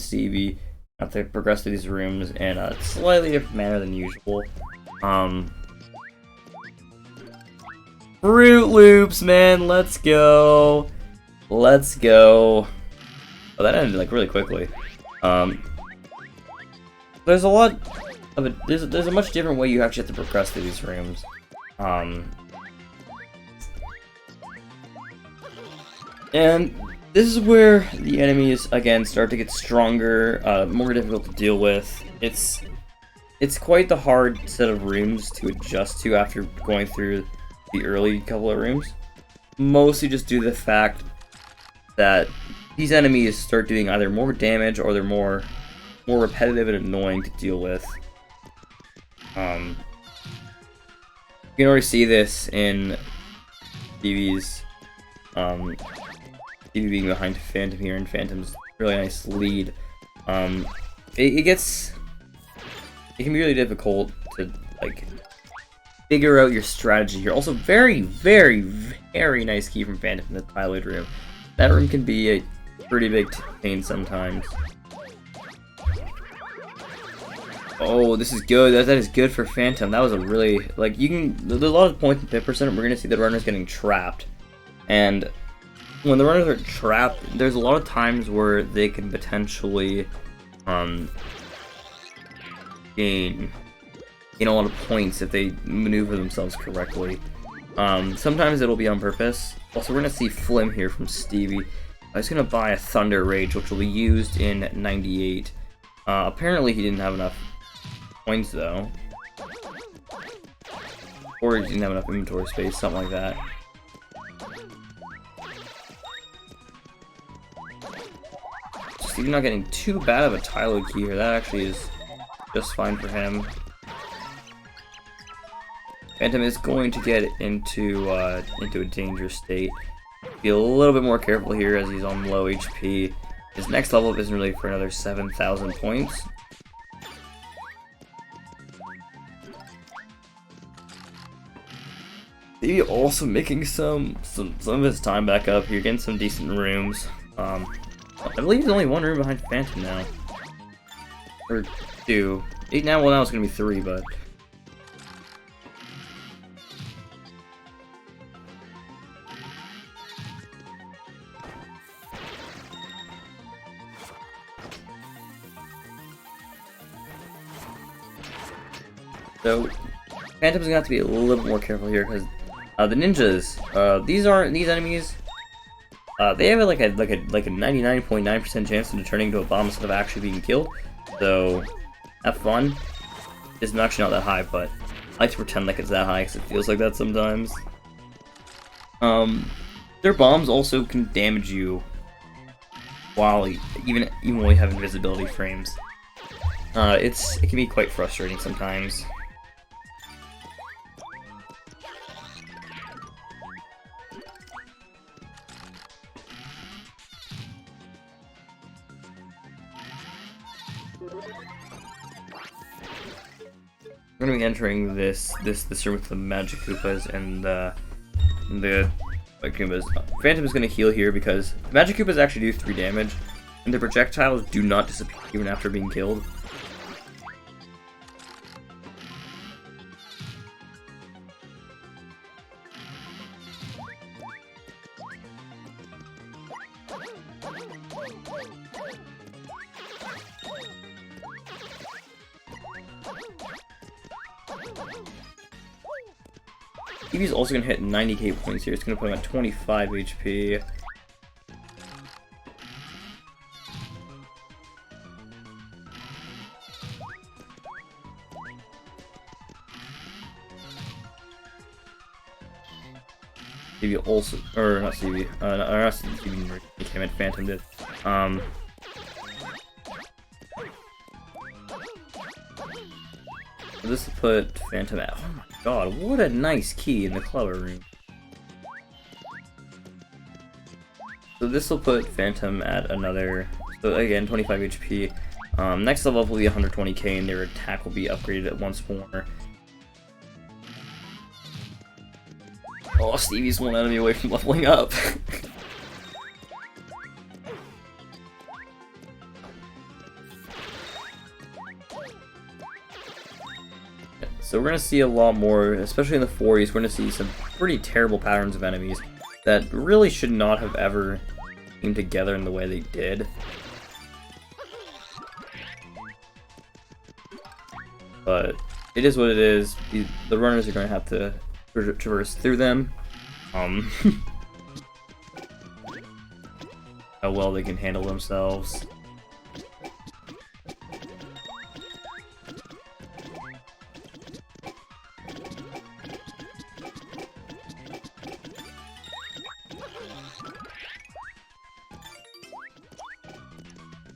Stevie have to progress through these rooms in a slightly different manner than usual. Fruit Loops, man, let's go! Let's go! Oh, that ended like really quickly. There's a lot. There's a much different way you actually have to progress through these rooms. And this is where the enemies again start to get stronger, more difficult to deal with. It's quite the hard set of rooms to adjust to after going through the early couple of rooms. Mostly just due to the fact that these enemies start doing either more damage or they're more repetitive and annoying to deal with. You can already see this in Stevie's, Stevie being behind Phantom here, and Phantom's really nice lead. It can be really difficult to, like, figure out your strategy here. Also, very, very, very nice key from Phantom in the Pilot room. That room can be a pretty big pain sometimes. Oh, this is good. That is good for Phantom. That was a really, like, there's a lot of points in Pip%, we're going to see the runners getting trapped. And when the runners are trapped, there's a lot of times where they can potentially, gain a lot of points if they maneuver themselves correctly. Sometimes it'll be on purpose. Also, we're going to see Flim here from Stevie. He's going to buy a Thunder Rage, which will be used in 98. Apparently he didn't have enough points though, or he didn't have enough inventory space, something like that. Stevie not getting too bad of a Tyler key here. That actually is just fine for him. Phantom is going to get into a dangerous state. Be a little bit more careful here as he's on low HP. His next level up isn't really for another 7,000 points. Stevie also making some of his time back up here, getting some decent rooms. I believe he's only one room behind Phantom now, or two. Now it's gonna be 3, but. So, Phantom's gonna have to be a little bit more careful here because the ninjas, these enemies, they have like a 99.9% chance of turning into a bomb instead of actually being killed. So, have fun. It's actually not that high, but I like to pretend like it's that high because it feels like that sometimes. Their bombs also can damage you while even when you have invisibility frames. It can be quite frustrating sometimes. We're gonna be entering this room with the Magic Koopas and the Koopas. Phantom is gonna heal here because the Magic Koopas actually do 3 damage, and their projectiles do not disappear even after being killed. Stevie's also gonna hit 90k points here. It's gonna put him at 25 HP. Stevie also, or not Stevie, not Stevie, I meant Phantom did. This will put Phantom at, oh my god, what a nice key in the clever room. So this will put Phantom at another, so again, 25 HP. Next level up will be 120k, and their attack will be upgraded at once more. Oh, Stevie's one enemy away from leveling up. So we're going to see a lot more, especially in the 40s, we're going to see some pretty terrible patterns of enemies that really should not have ever came together in the way they did. But it is what it is. The runners are going to have to traverse through them. How well they can handle themselves.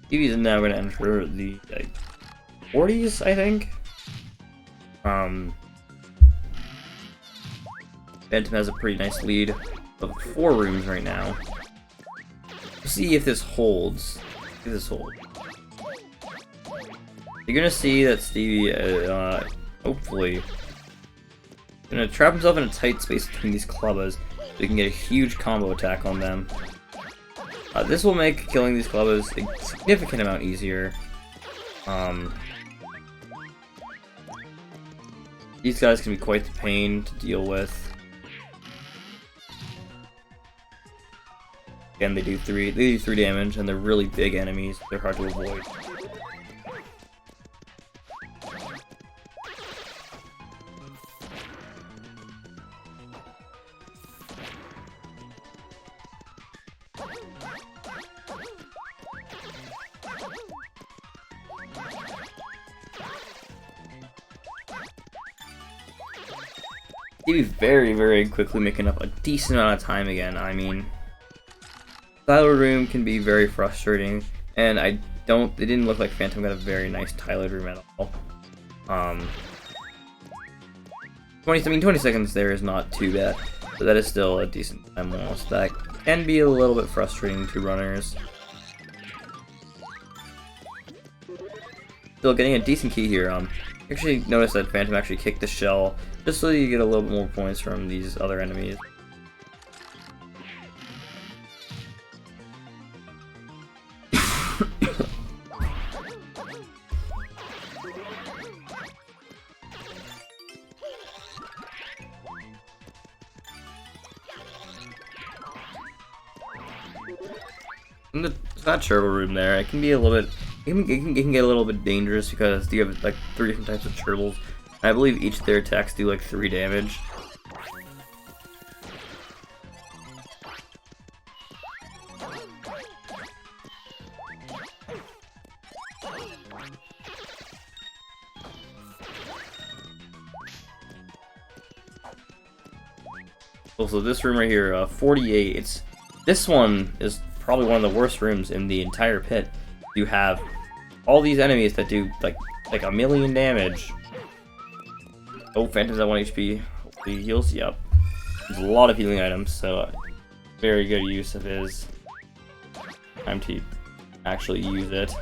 Stevie's now going to enter the 40s, I think. Phantom has a pretty nice lead of 4 rooms right now. Let's see if this holds. If this holds. You're gonna see that Stevie, hopefully, gonna trap himself in a tight space between these clubbas, so he can get a huge combo attack on them. This will make killing these clubbas a significant amount easier. These guys can be quite the pain to deal with. Again, they do 3 damage, and they're really big enemies. They're hard to avoid. Stevie very quickly making up a decent amount of time again. I mean, Tyler room can be very frustrating, and it didn't look like Phantom got a very nice Tyler room at all. 20 seconds there is not too bad, but that is still a decent time loss. That can be a little bit frustrating to runners. Still getting a decent key here. Actually notice that Phantom actually kicked the shell, just so you get a little bit more points from these other enemies. In that turbo room there, it can be a little bit. It can get a little bit dangerous because you have like 3 different types of turbos. I believe each of their attacks do like 3 damage. Also, this room right here, 48. This one is probably one of the worst rooms in the entire pit. You have all these enemies that do like a million damage. Oh, Phantom's at 1 HP. Hopefully he heals. Yep. There's a lot of healing items, so very good use of his time to actually use it.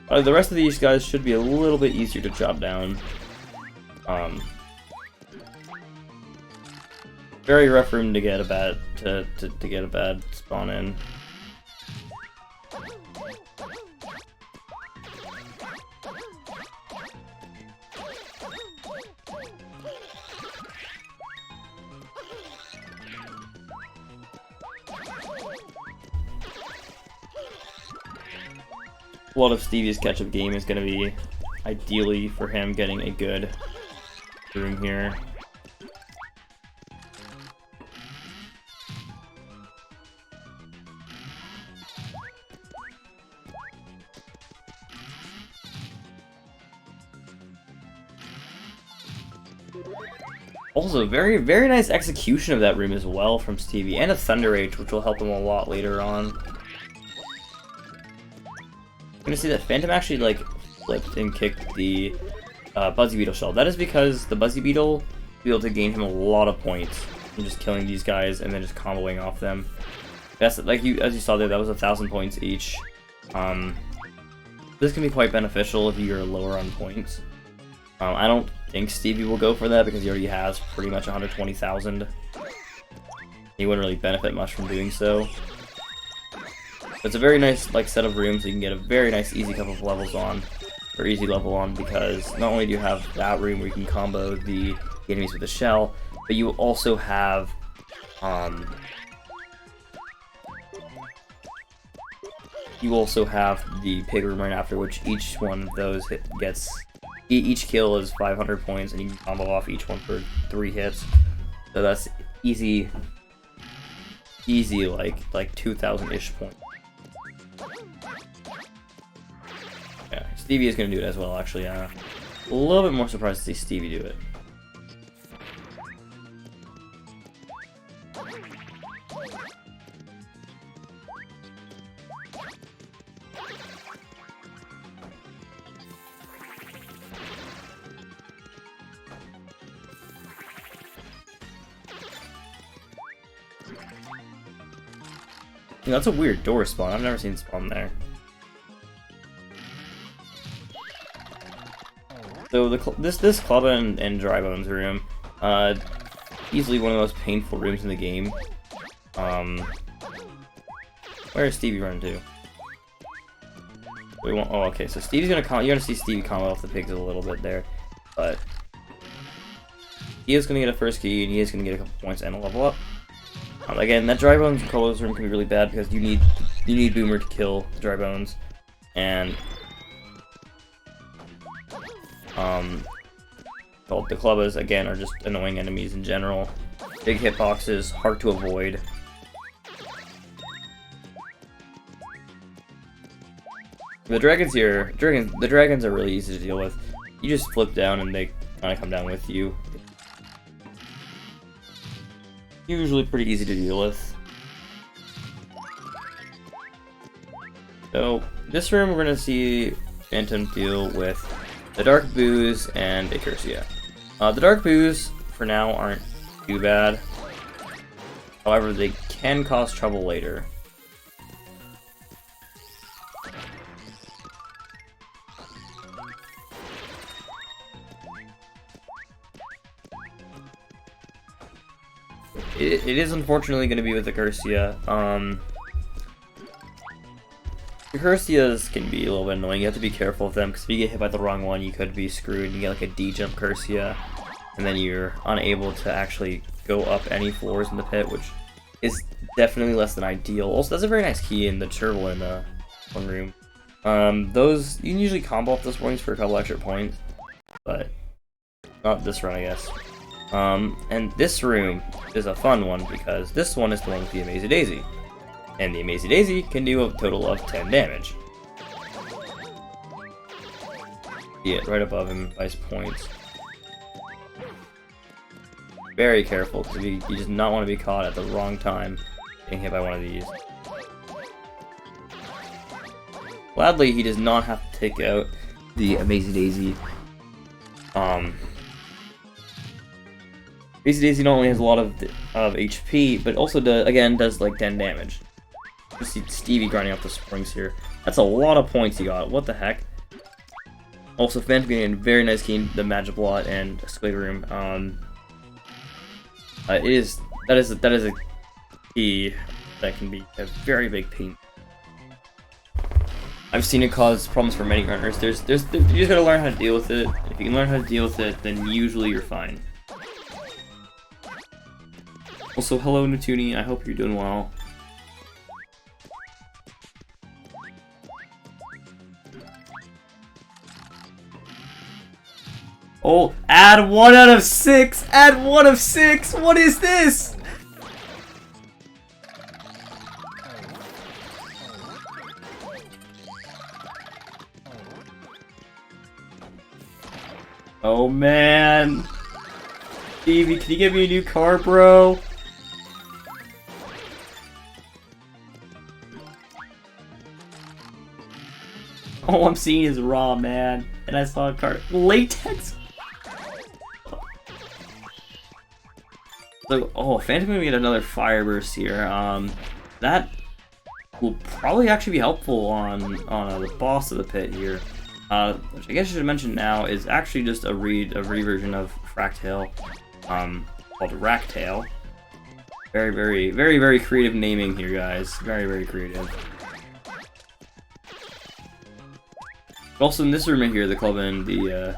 The rest of these guys should be a little bit easier to chop down. Very rough room to get a bad to get a bad spawn in. A lot of Stevie's catch-up game is going to be ideally for him getting a good room here. Also, very nice execution of that room as well from Stevie, and a Thunder Rage, which will help him a lot later on. I'm gonna see that Phantom actually like flipped and kicked the Buzzy Beetle shell. That is because the Buzzy Beetle will be able to gain him a lot of points from just killing these guys and then just comboing off them. That's like as you saw there, that was 1,000 points each. This can be quite beneficial if you're lower on points. I don't think Stevie will go for that because he already has pretty much 120,000. He wouldn't really benefit much from doing so. It's a very nice like set of rooms, so you can get a very nice easy couple of levels on, or easy level on, because not only do you have that room where you can combo the enemies with the shell, but you also have the pig room right after, which each one of those each kill is 500 points, and you can combo off each one for 3 hits. So that's easy like 2,000-ish points. Yeah, Stevie is going to do it as well, actually. A little bit more surprised to see Stevie do it. You know, that's a weird door spawn. I've never seen spawn there. So this Club and Dry Bones room, easily one of the most painful rooms in the game. Where is Stevie run to? Oh, okay. So Stevie's you're gonna see Stevie combo off the pigs a little bit there, but he is gonna get a first key and he is gonna get a couple points and a level up. Again, that Dry Bones Colos room can be really bad because you need Boomer to kill the Dry Bones, and the Clubbas again are just annoying enemies in general. Big hitboxes, hard to avoid. The dragons here, the dragons are really easy to deal with. You just flip down and they kind of come down with you. Usually pretty easy to deal with. So this room we're gonna see Phantom deal with the Dark Boos and Accursia. The Dark Boos for now aren't too bad. However, they can cause trouble later. It is unfortunately going to be with Accursia. Accursias can be a little bit annoying. You have to be careful of them, because if you get hit by the wrong one, you could be screwed. You get like a D-jump Accursia, and then you're unable to actually go up any floors in the pit, which is definitely less than ideal. Also, that's a very nice key in the turtle in the one room. Those you can usually combo off those points for a couple extra points, but not this run, I guess. And this room is a fun one because this one is the one with the Amazy Daisy. And the Amazy Daisy can do a total of 10 damage. Yeah, right above him by his points. Very careful, because you just not want to be caught at the wrong time getting hit by one of these. Gladly, he does not have to take out the Amazy Daisy. Amazy Daisy not only has a lot of HP, but also does like 10 damage. You see Stevie grinding up the springs here. That's a lot of points he got. What the heck? Also, Phantom getting a very nice game, the Magiplot and Squid Room. That is a key that can be a very big pain. I've seen it cause problems for many runners. You just gotta learn how to deal with it. If you can learn how to deal with it, then usually you're fine. Also, hello Natuni, I hope you're doing well. Oh, add 1 out of 6! Add 1 of 6! What is this? Oh man. Stevie, can you get me a new car, bro? All I'm seeing is raw, man. And I saw a car. Latex? So, oh, Phantom gonna get another fire burst here. That will probably actually be helpful on the boss of the pit here. Which I guess I should mention now is actually just a reversion of Fractail, called Racktail. Very creative naming here, guys. Very creative. Also in this room right here, the club and the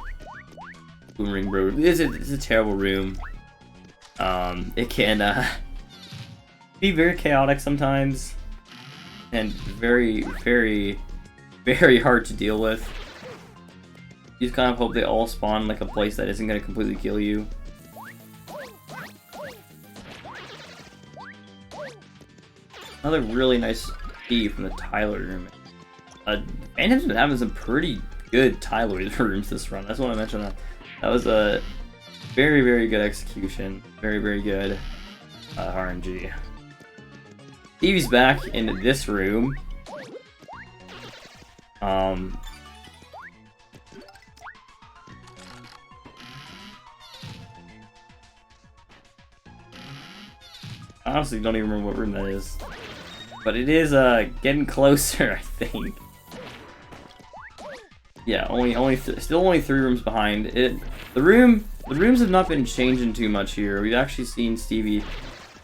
Boomerang Bro, it's a terrible room. It can be very chaotic sometimes, and very hard to deal with. You just kind of hope they all spawn in like a place that isn't going to completely kill you. Another really nice key from the Tyler room. Phantom's been having some pretty good Tyler rooms this run. That's what I mentioned. That was a very good execution. Very good RNG. Stevie's back in this room. I honestly don't even remember what room that is. But it is getting closer, I think. Yeah, still only 3 rooms behind. The rooms have not been changing too much here. We've actually seen Stevie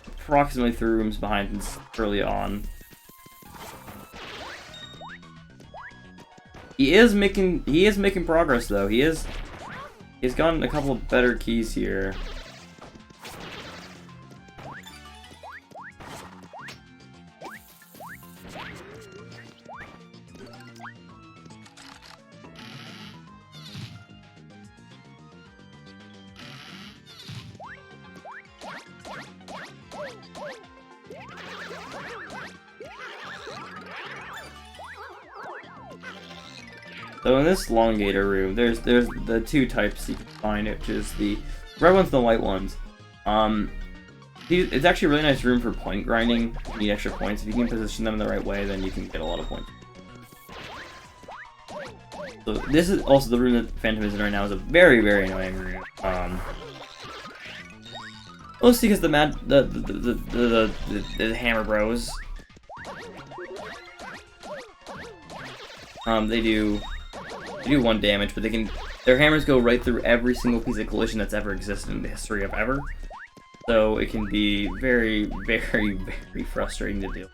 approximately 3 rooms behind since early on. He is making progress though. He's gotten a couple of better keys here. So in this elongator room, there's the 2 types you can find, which is the red ones and the white ones. It's actually a really nice room for point grinding. You need extra points. If you can position them in the right way, then you can get a lot of points. So this is also the room that Phantom is in right now. Is a very annoying room. Mostly because the Hammer Bros. They do 1 damage, but their hammers go right through every single piece of collision that's ever existed in the history of ever. So it can be very frustrating to deal.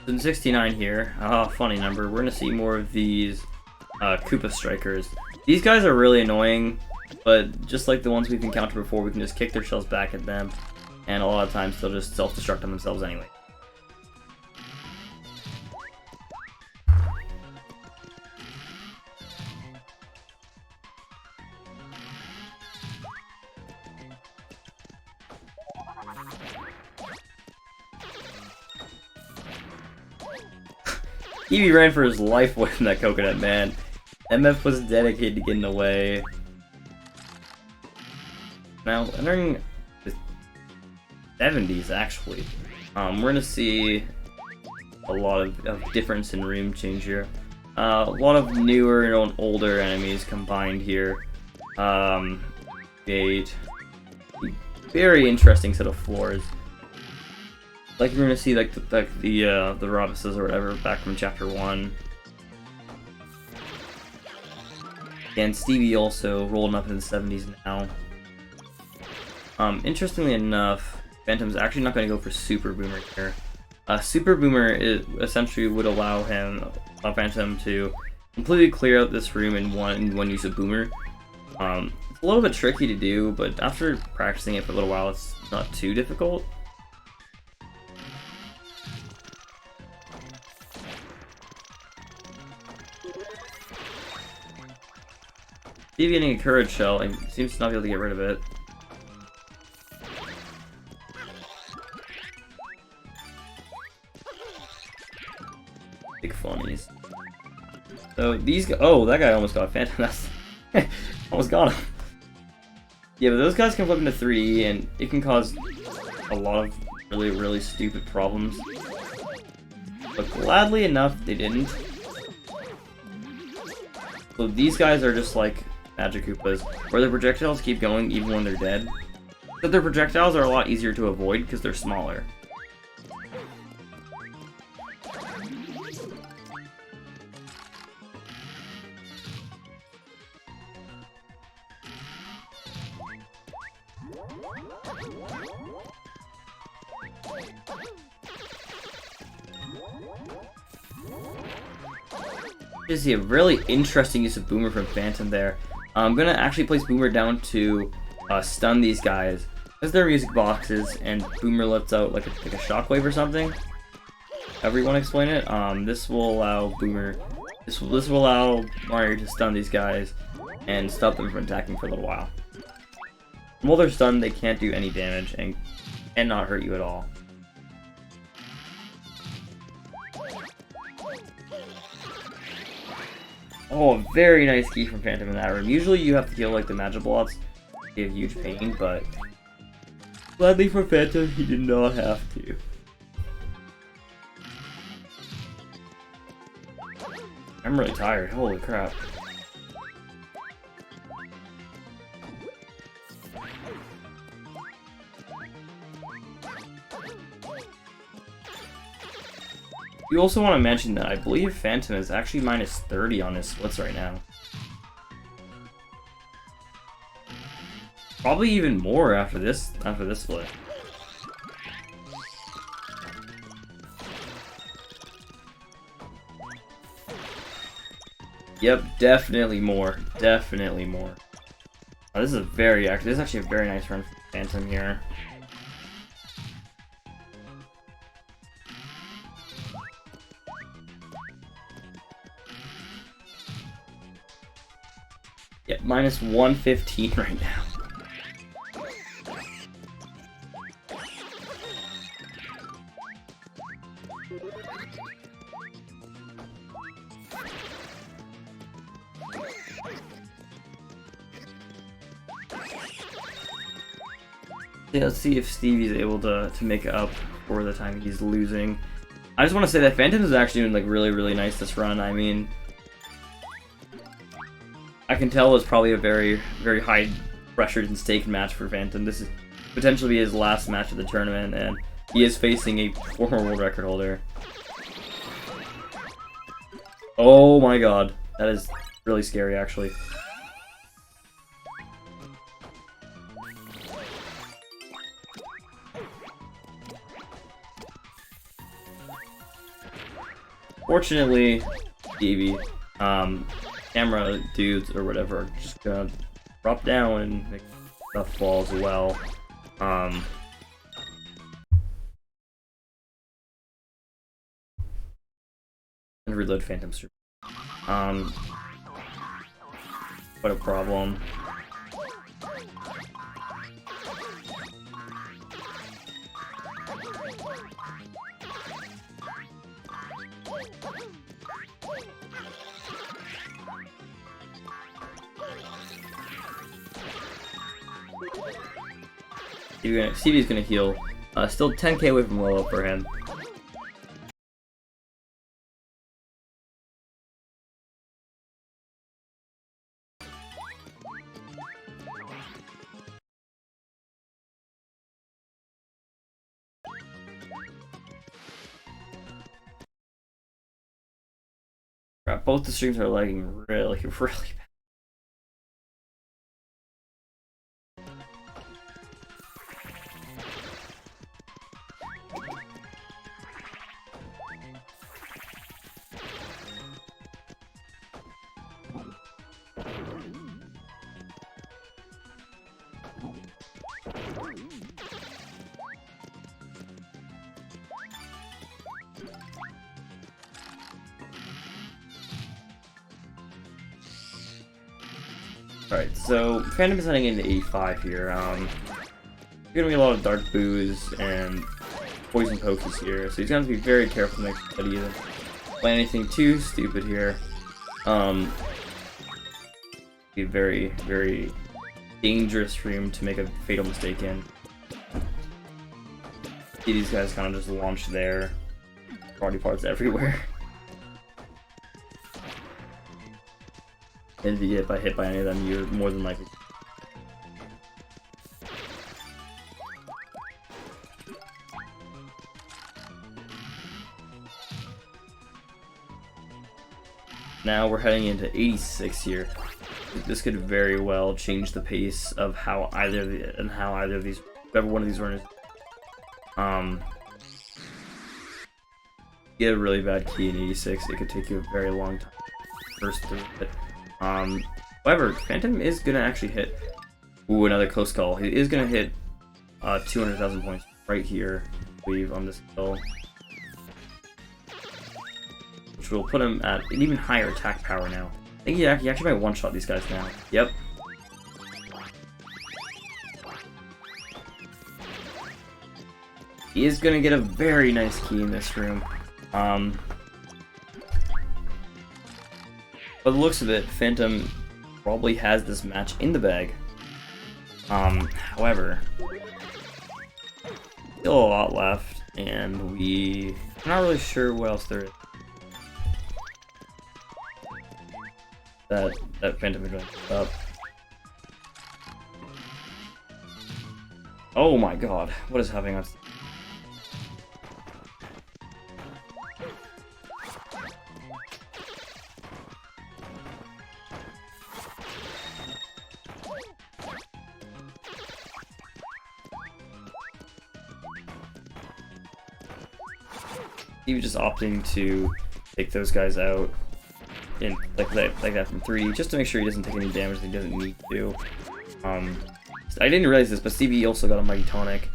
In 69 here, funny number, we're gonna see more of these Koopa Strikers. These guys are really annoying, but just like the ones we've encountered before, we can just kick their shells back at them, and a lot of times they'll just self-destruct on themselves anyway. Stevie ran for his life away from that coconut, man. MF was dedicated to getting away. Now, entering the 70s, actually, we're gonna see a lot of difference in room change here. A lot of newer and older enemies combined here. A very interesting set of floors. Like you're gonna see, like the Robises or whatever back from Chapter 1. And Stevie also rolling up in the 70s now. Interestingly enough, Phantom's actually not going to go for Super Boomer here. Super Boomer essentially would allow Phantom to completely clear out this room in one use of Boomer. It's a little bit tricky to do, but after practicing it for a little while, it's not too difficult. Stevie getting a Courage Shell and seems to not be able to get rid of it. Big funnies. So these guys, oh, that guy almost got Phantom. That's almost got him. Yeah, but those guys can flip into 3, and it can cause a lot of really stupid problems. But gladly enough, they didn't. So these guys are just like Magic Koopas, where their projectiles keep going even when they're dead. But their projectiles are a lot easier to avoid because they're smaller. You see a really interesting use of Boomer from Phantom there. I'm gonna actually place Boomer down to stun these guys, because they're music boxes, and Boomer lets out like a shockwave or something. However you want to explain it. This will allow Boomer. This will allow Mario to stun these guys and stop them from attacking for a little while. And while they're stunned, they can't do any damage and cannot hurt you at all. Oh, a very nice key from Phantom in that room. Usually you have to kill like the Magiblocks to give huge pain, but gladly for Phantom, he did not have to. I'm really tired, holy crap. You also want to mention that I believe Phantom is actually minus 30 on his splits right now. Probably even more after this split. Yep, definitely more. Definitely more. Oh, this is actually a very nice run for Phantom here. Yeah, minus 115 right now. Yeah, let's see if Stevie's able to make up for the time he's losing. I just want to say that Phantom is actually doing like really nice this run. I mean, I can tell it's probably a very high pressured and staked match for Phantom. This is potentially be his last match of the tournament, and he is facing a former world record holder. Oh my god, that is really scary actually. Fortunately, Stevie, camera dudes or whatever are just gonna drop down and make stuff fall as well. And reload Phantom Stream. What a problem. Stevie's gonna heal. Still 10k away from level up for him. Crap, both the streams are lagging really, really bad. Alright, so Phantom is heading into 85 here. There's gonna be a lot of Dark Boos and Poison Pokies here, so he's gonna have to be very careful next to either play anything too stupid here. Be very, very dangerous for him to make a fatal mistake in. See these guys kind of just launch their body parts everywhere. And if you get hit by any of them, you're more than likely. Now we're heading into 86 here. This could very well change the pace of how either of these, whichever one of these runners, get a really bad key in 86. It could take you a very long time first through it. However, Phantom is gonna actually hit. Ooh, another close call. He is gonna hit 200,000 points right here, I believe, on this kill, which will put him at an even higher attack power now. I think he actually might one-shot these guys now. Yep. He is gonna get a very nice key in this room. By the looks of it, Phantom probably has this match in the bag. However, still a lot left, and I'm not really sure what else there is that Phantom is going to pick up. Oh my god, what is happening on? He was just opting to take those guys out in like that from 3, just to make sure he doesn't take any damage that he doesn't need to. I didn't realize this, but Stevie also got a Mighty Tonic.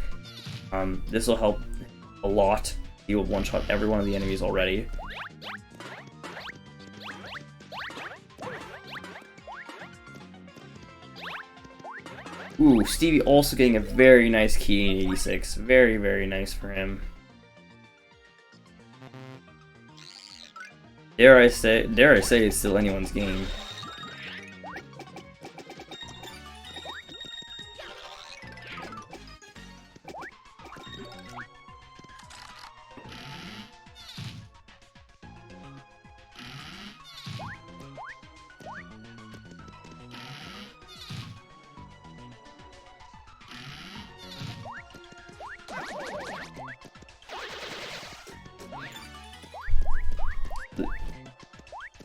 This will help a lot. He will one-shot every one of the enemies already. Ooh, Stevie also getting a very nice key in 86. Very, very nice for him. Dare I say it's still anyone's game.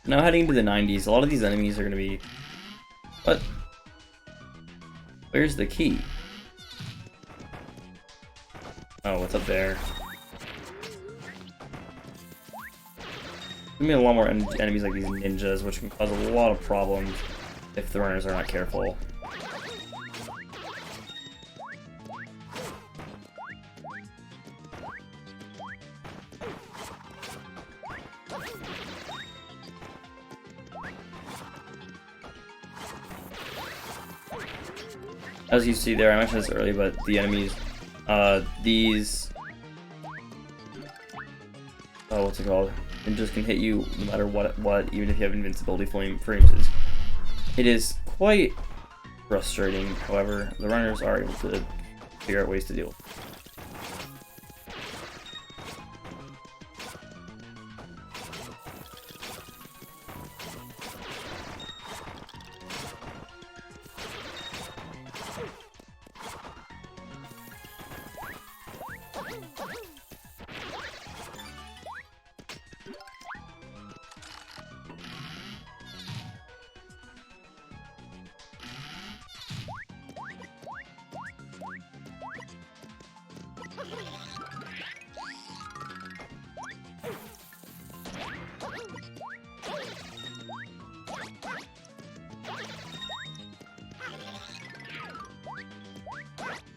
Now heading into the 90s, a lot of these enemies are going to be... What? Where's the key? Oh, what's up there? There's going to be a lot more enemies like these ninjas, which can cause a lot of problems if the runners are not careful. As you see there, I mentioned this earlier, but the enemies, these, oh, what's it called? Ninjas can hit you no matter what, even if you have invincibility for instances. It is quite frustrating. However, the runners are able to figure out ways to deal.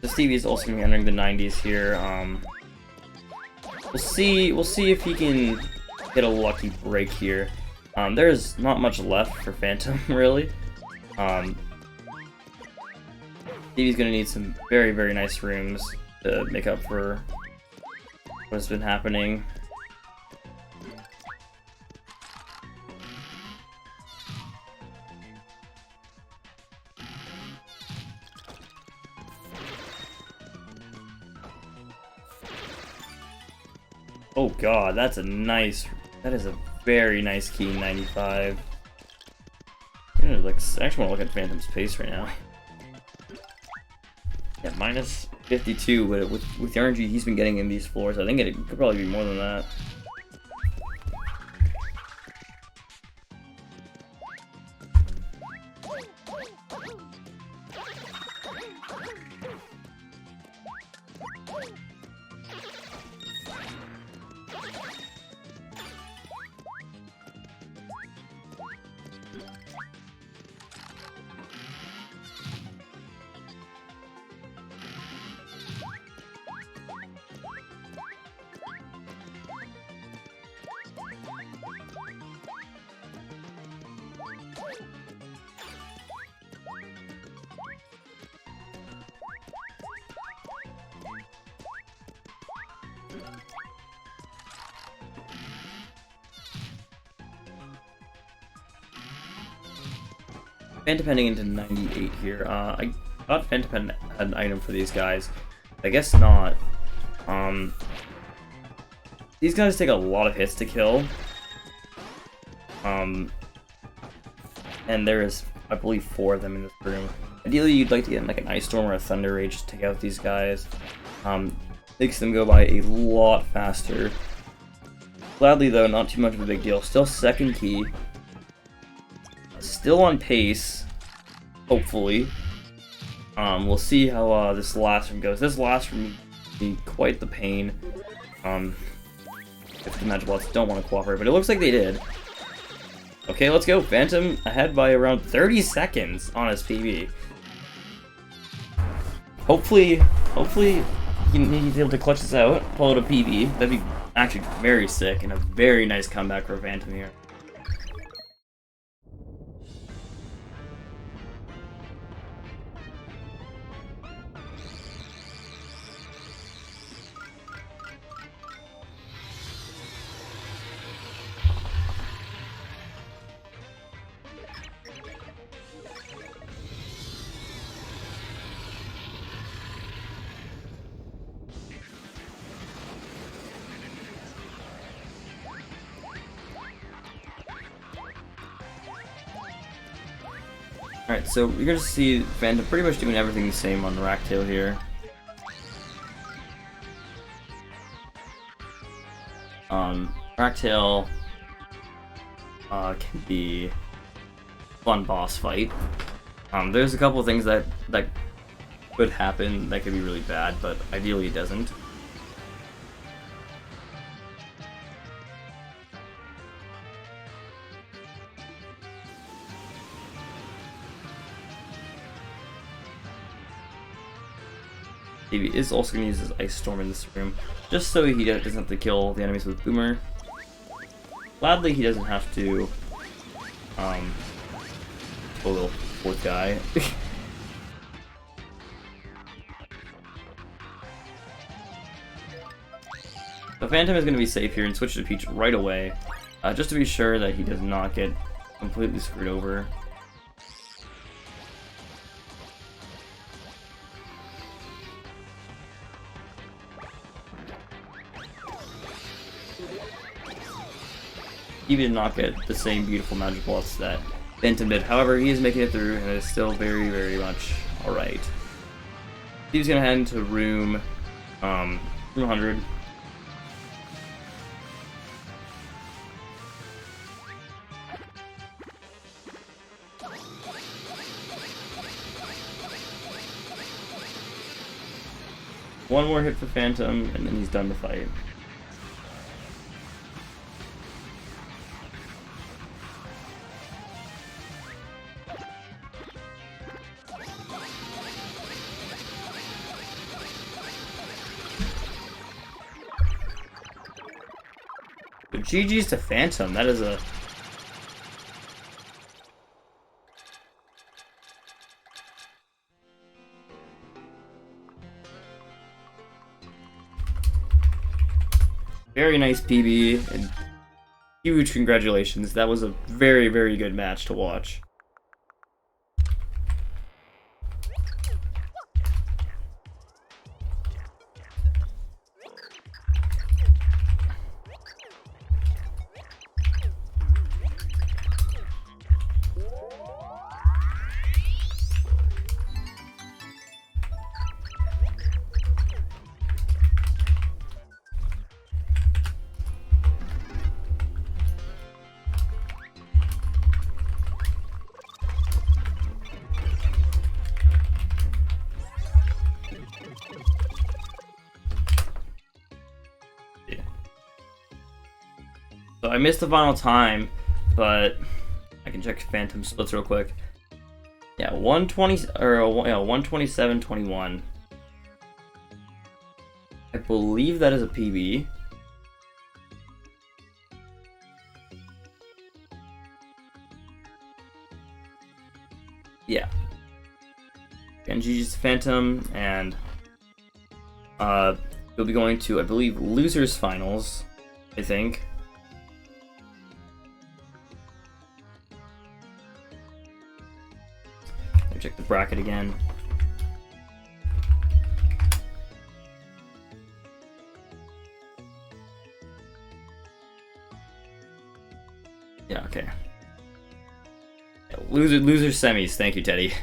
So Stevie is also going to be entering the 90s here. We'll see if he can get a lucky break here. There's not much left for Phantom, really. Stevie's going to need some very, very nice rooms to make up for what's been happening. Oh god, that is a very nice key, 95. I actually want to look at Phantom's pace right now. Yeah, minus 52, but with the RNG he's been getting in these floors, I think it could probably be more than that. Phantom heading into 98 here. I thought Phantom had an item for these guys. I guess not. These guys take a lot of hits to kill. And there is, I believe, 4 of them in this room. Ideally, you'd like to get like an Ice Storm or a Thunder Rage to take out these guys. Makes them go by a lot faster. Gladly, though, not too much of a big deal. Still second key. Still on pace, hopefully. We'll see how this last room goes. This last room will be quite the pain. If the Magic Bots don't want to cooperate, but it looks like they did. Okay, let's go. Phantom ahead by around 30 seconds on his PB. Hopefully he's able to clutch this out, pull out a PB. That'd be actually very sick and a very nice comeback for Phantom here. Alright, so you're gonna see Phantom pretty much doing everything the same on Racktail here. Racktail can be a fun boss fight. There's a couple of things that could happen that could be really bad, but ideally it doesn't. Stevie is also going to use his Ice Storm in this room, just so he doesn't have to kill the enemies with Boomer. Gladly, he doesn't have to, a little fourth guy. So Phantom is going to be safe here and switch to Peach right away, just to be sure that he does not get completely screwed over. he did not get the same beautiful magic bullets that Phantom did. However, he is making it through and is still very, very much alright. He's gonna head into room 100. One more hit for Phantom, and then he's done the fight. But GG's to Phantom, that is a... very nice PB, and huge congratulations. That was a very, very good match to watch. So I missed the final time, but I can check Phantom splits real quick. Yeah, 120 or yeah, 127.21. I believe that is a PB. Yeah. And GG's Phantom, and we'll be going to, I believe, losers finals, I think. Check the bracket again. Yeah, okay. Yeah, loser semis, thank you, Teddy.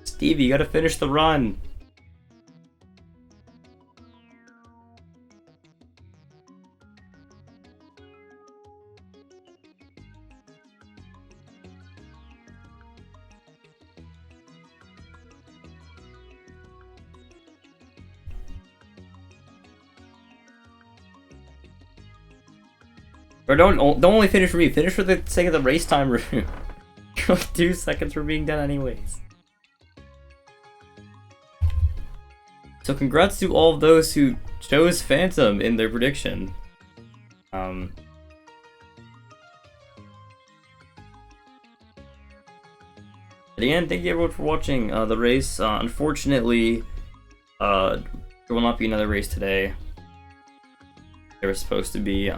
Stevie, you gotta finish the run. Or don't only finish for me. Finish for the sake of the race time review. 2 seconds for being done anyways. So congrats to all of those who chose Phantom in their prediction. But again, thank you everyone for watching the race. Unfortunately, there will not be another race today. There was supposed to be.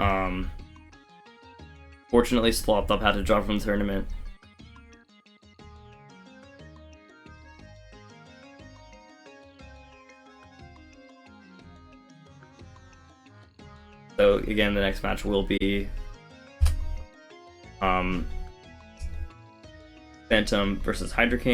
Fortunately, Slopped Up had to drop from the tournament. So again, the next match will be Phantom versus Hydra King.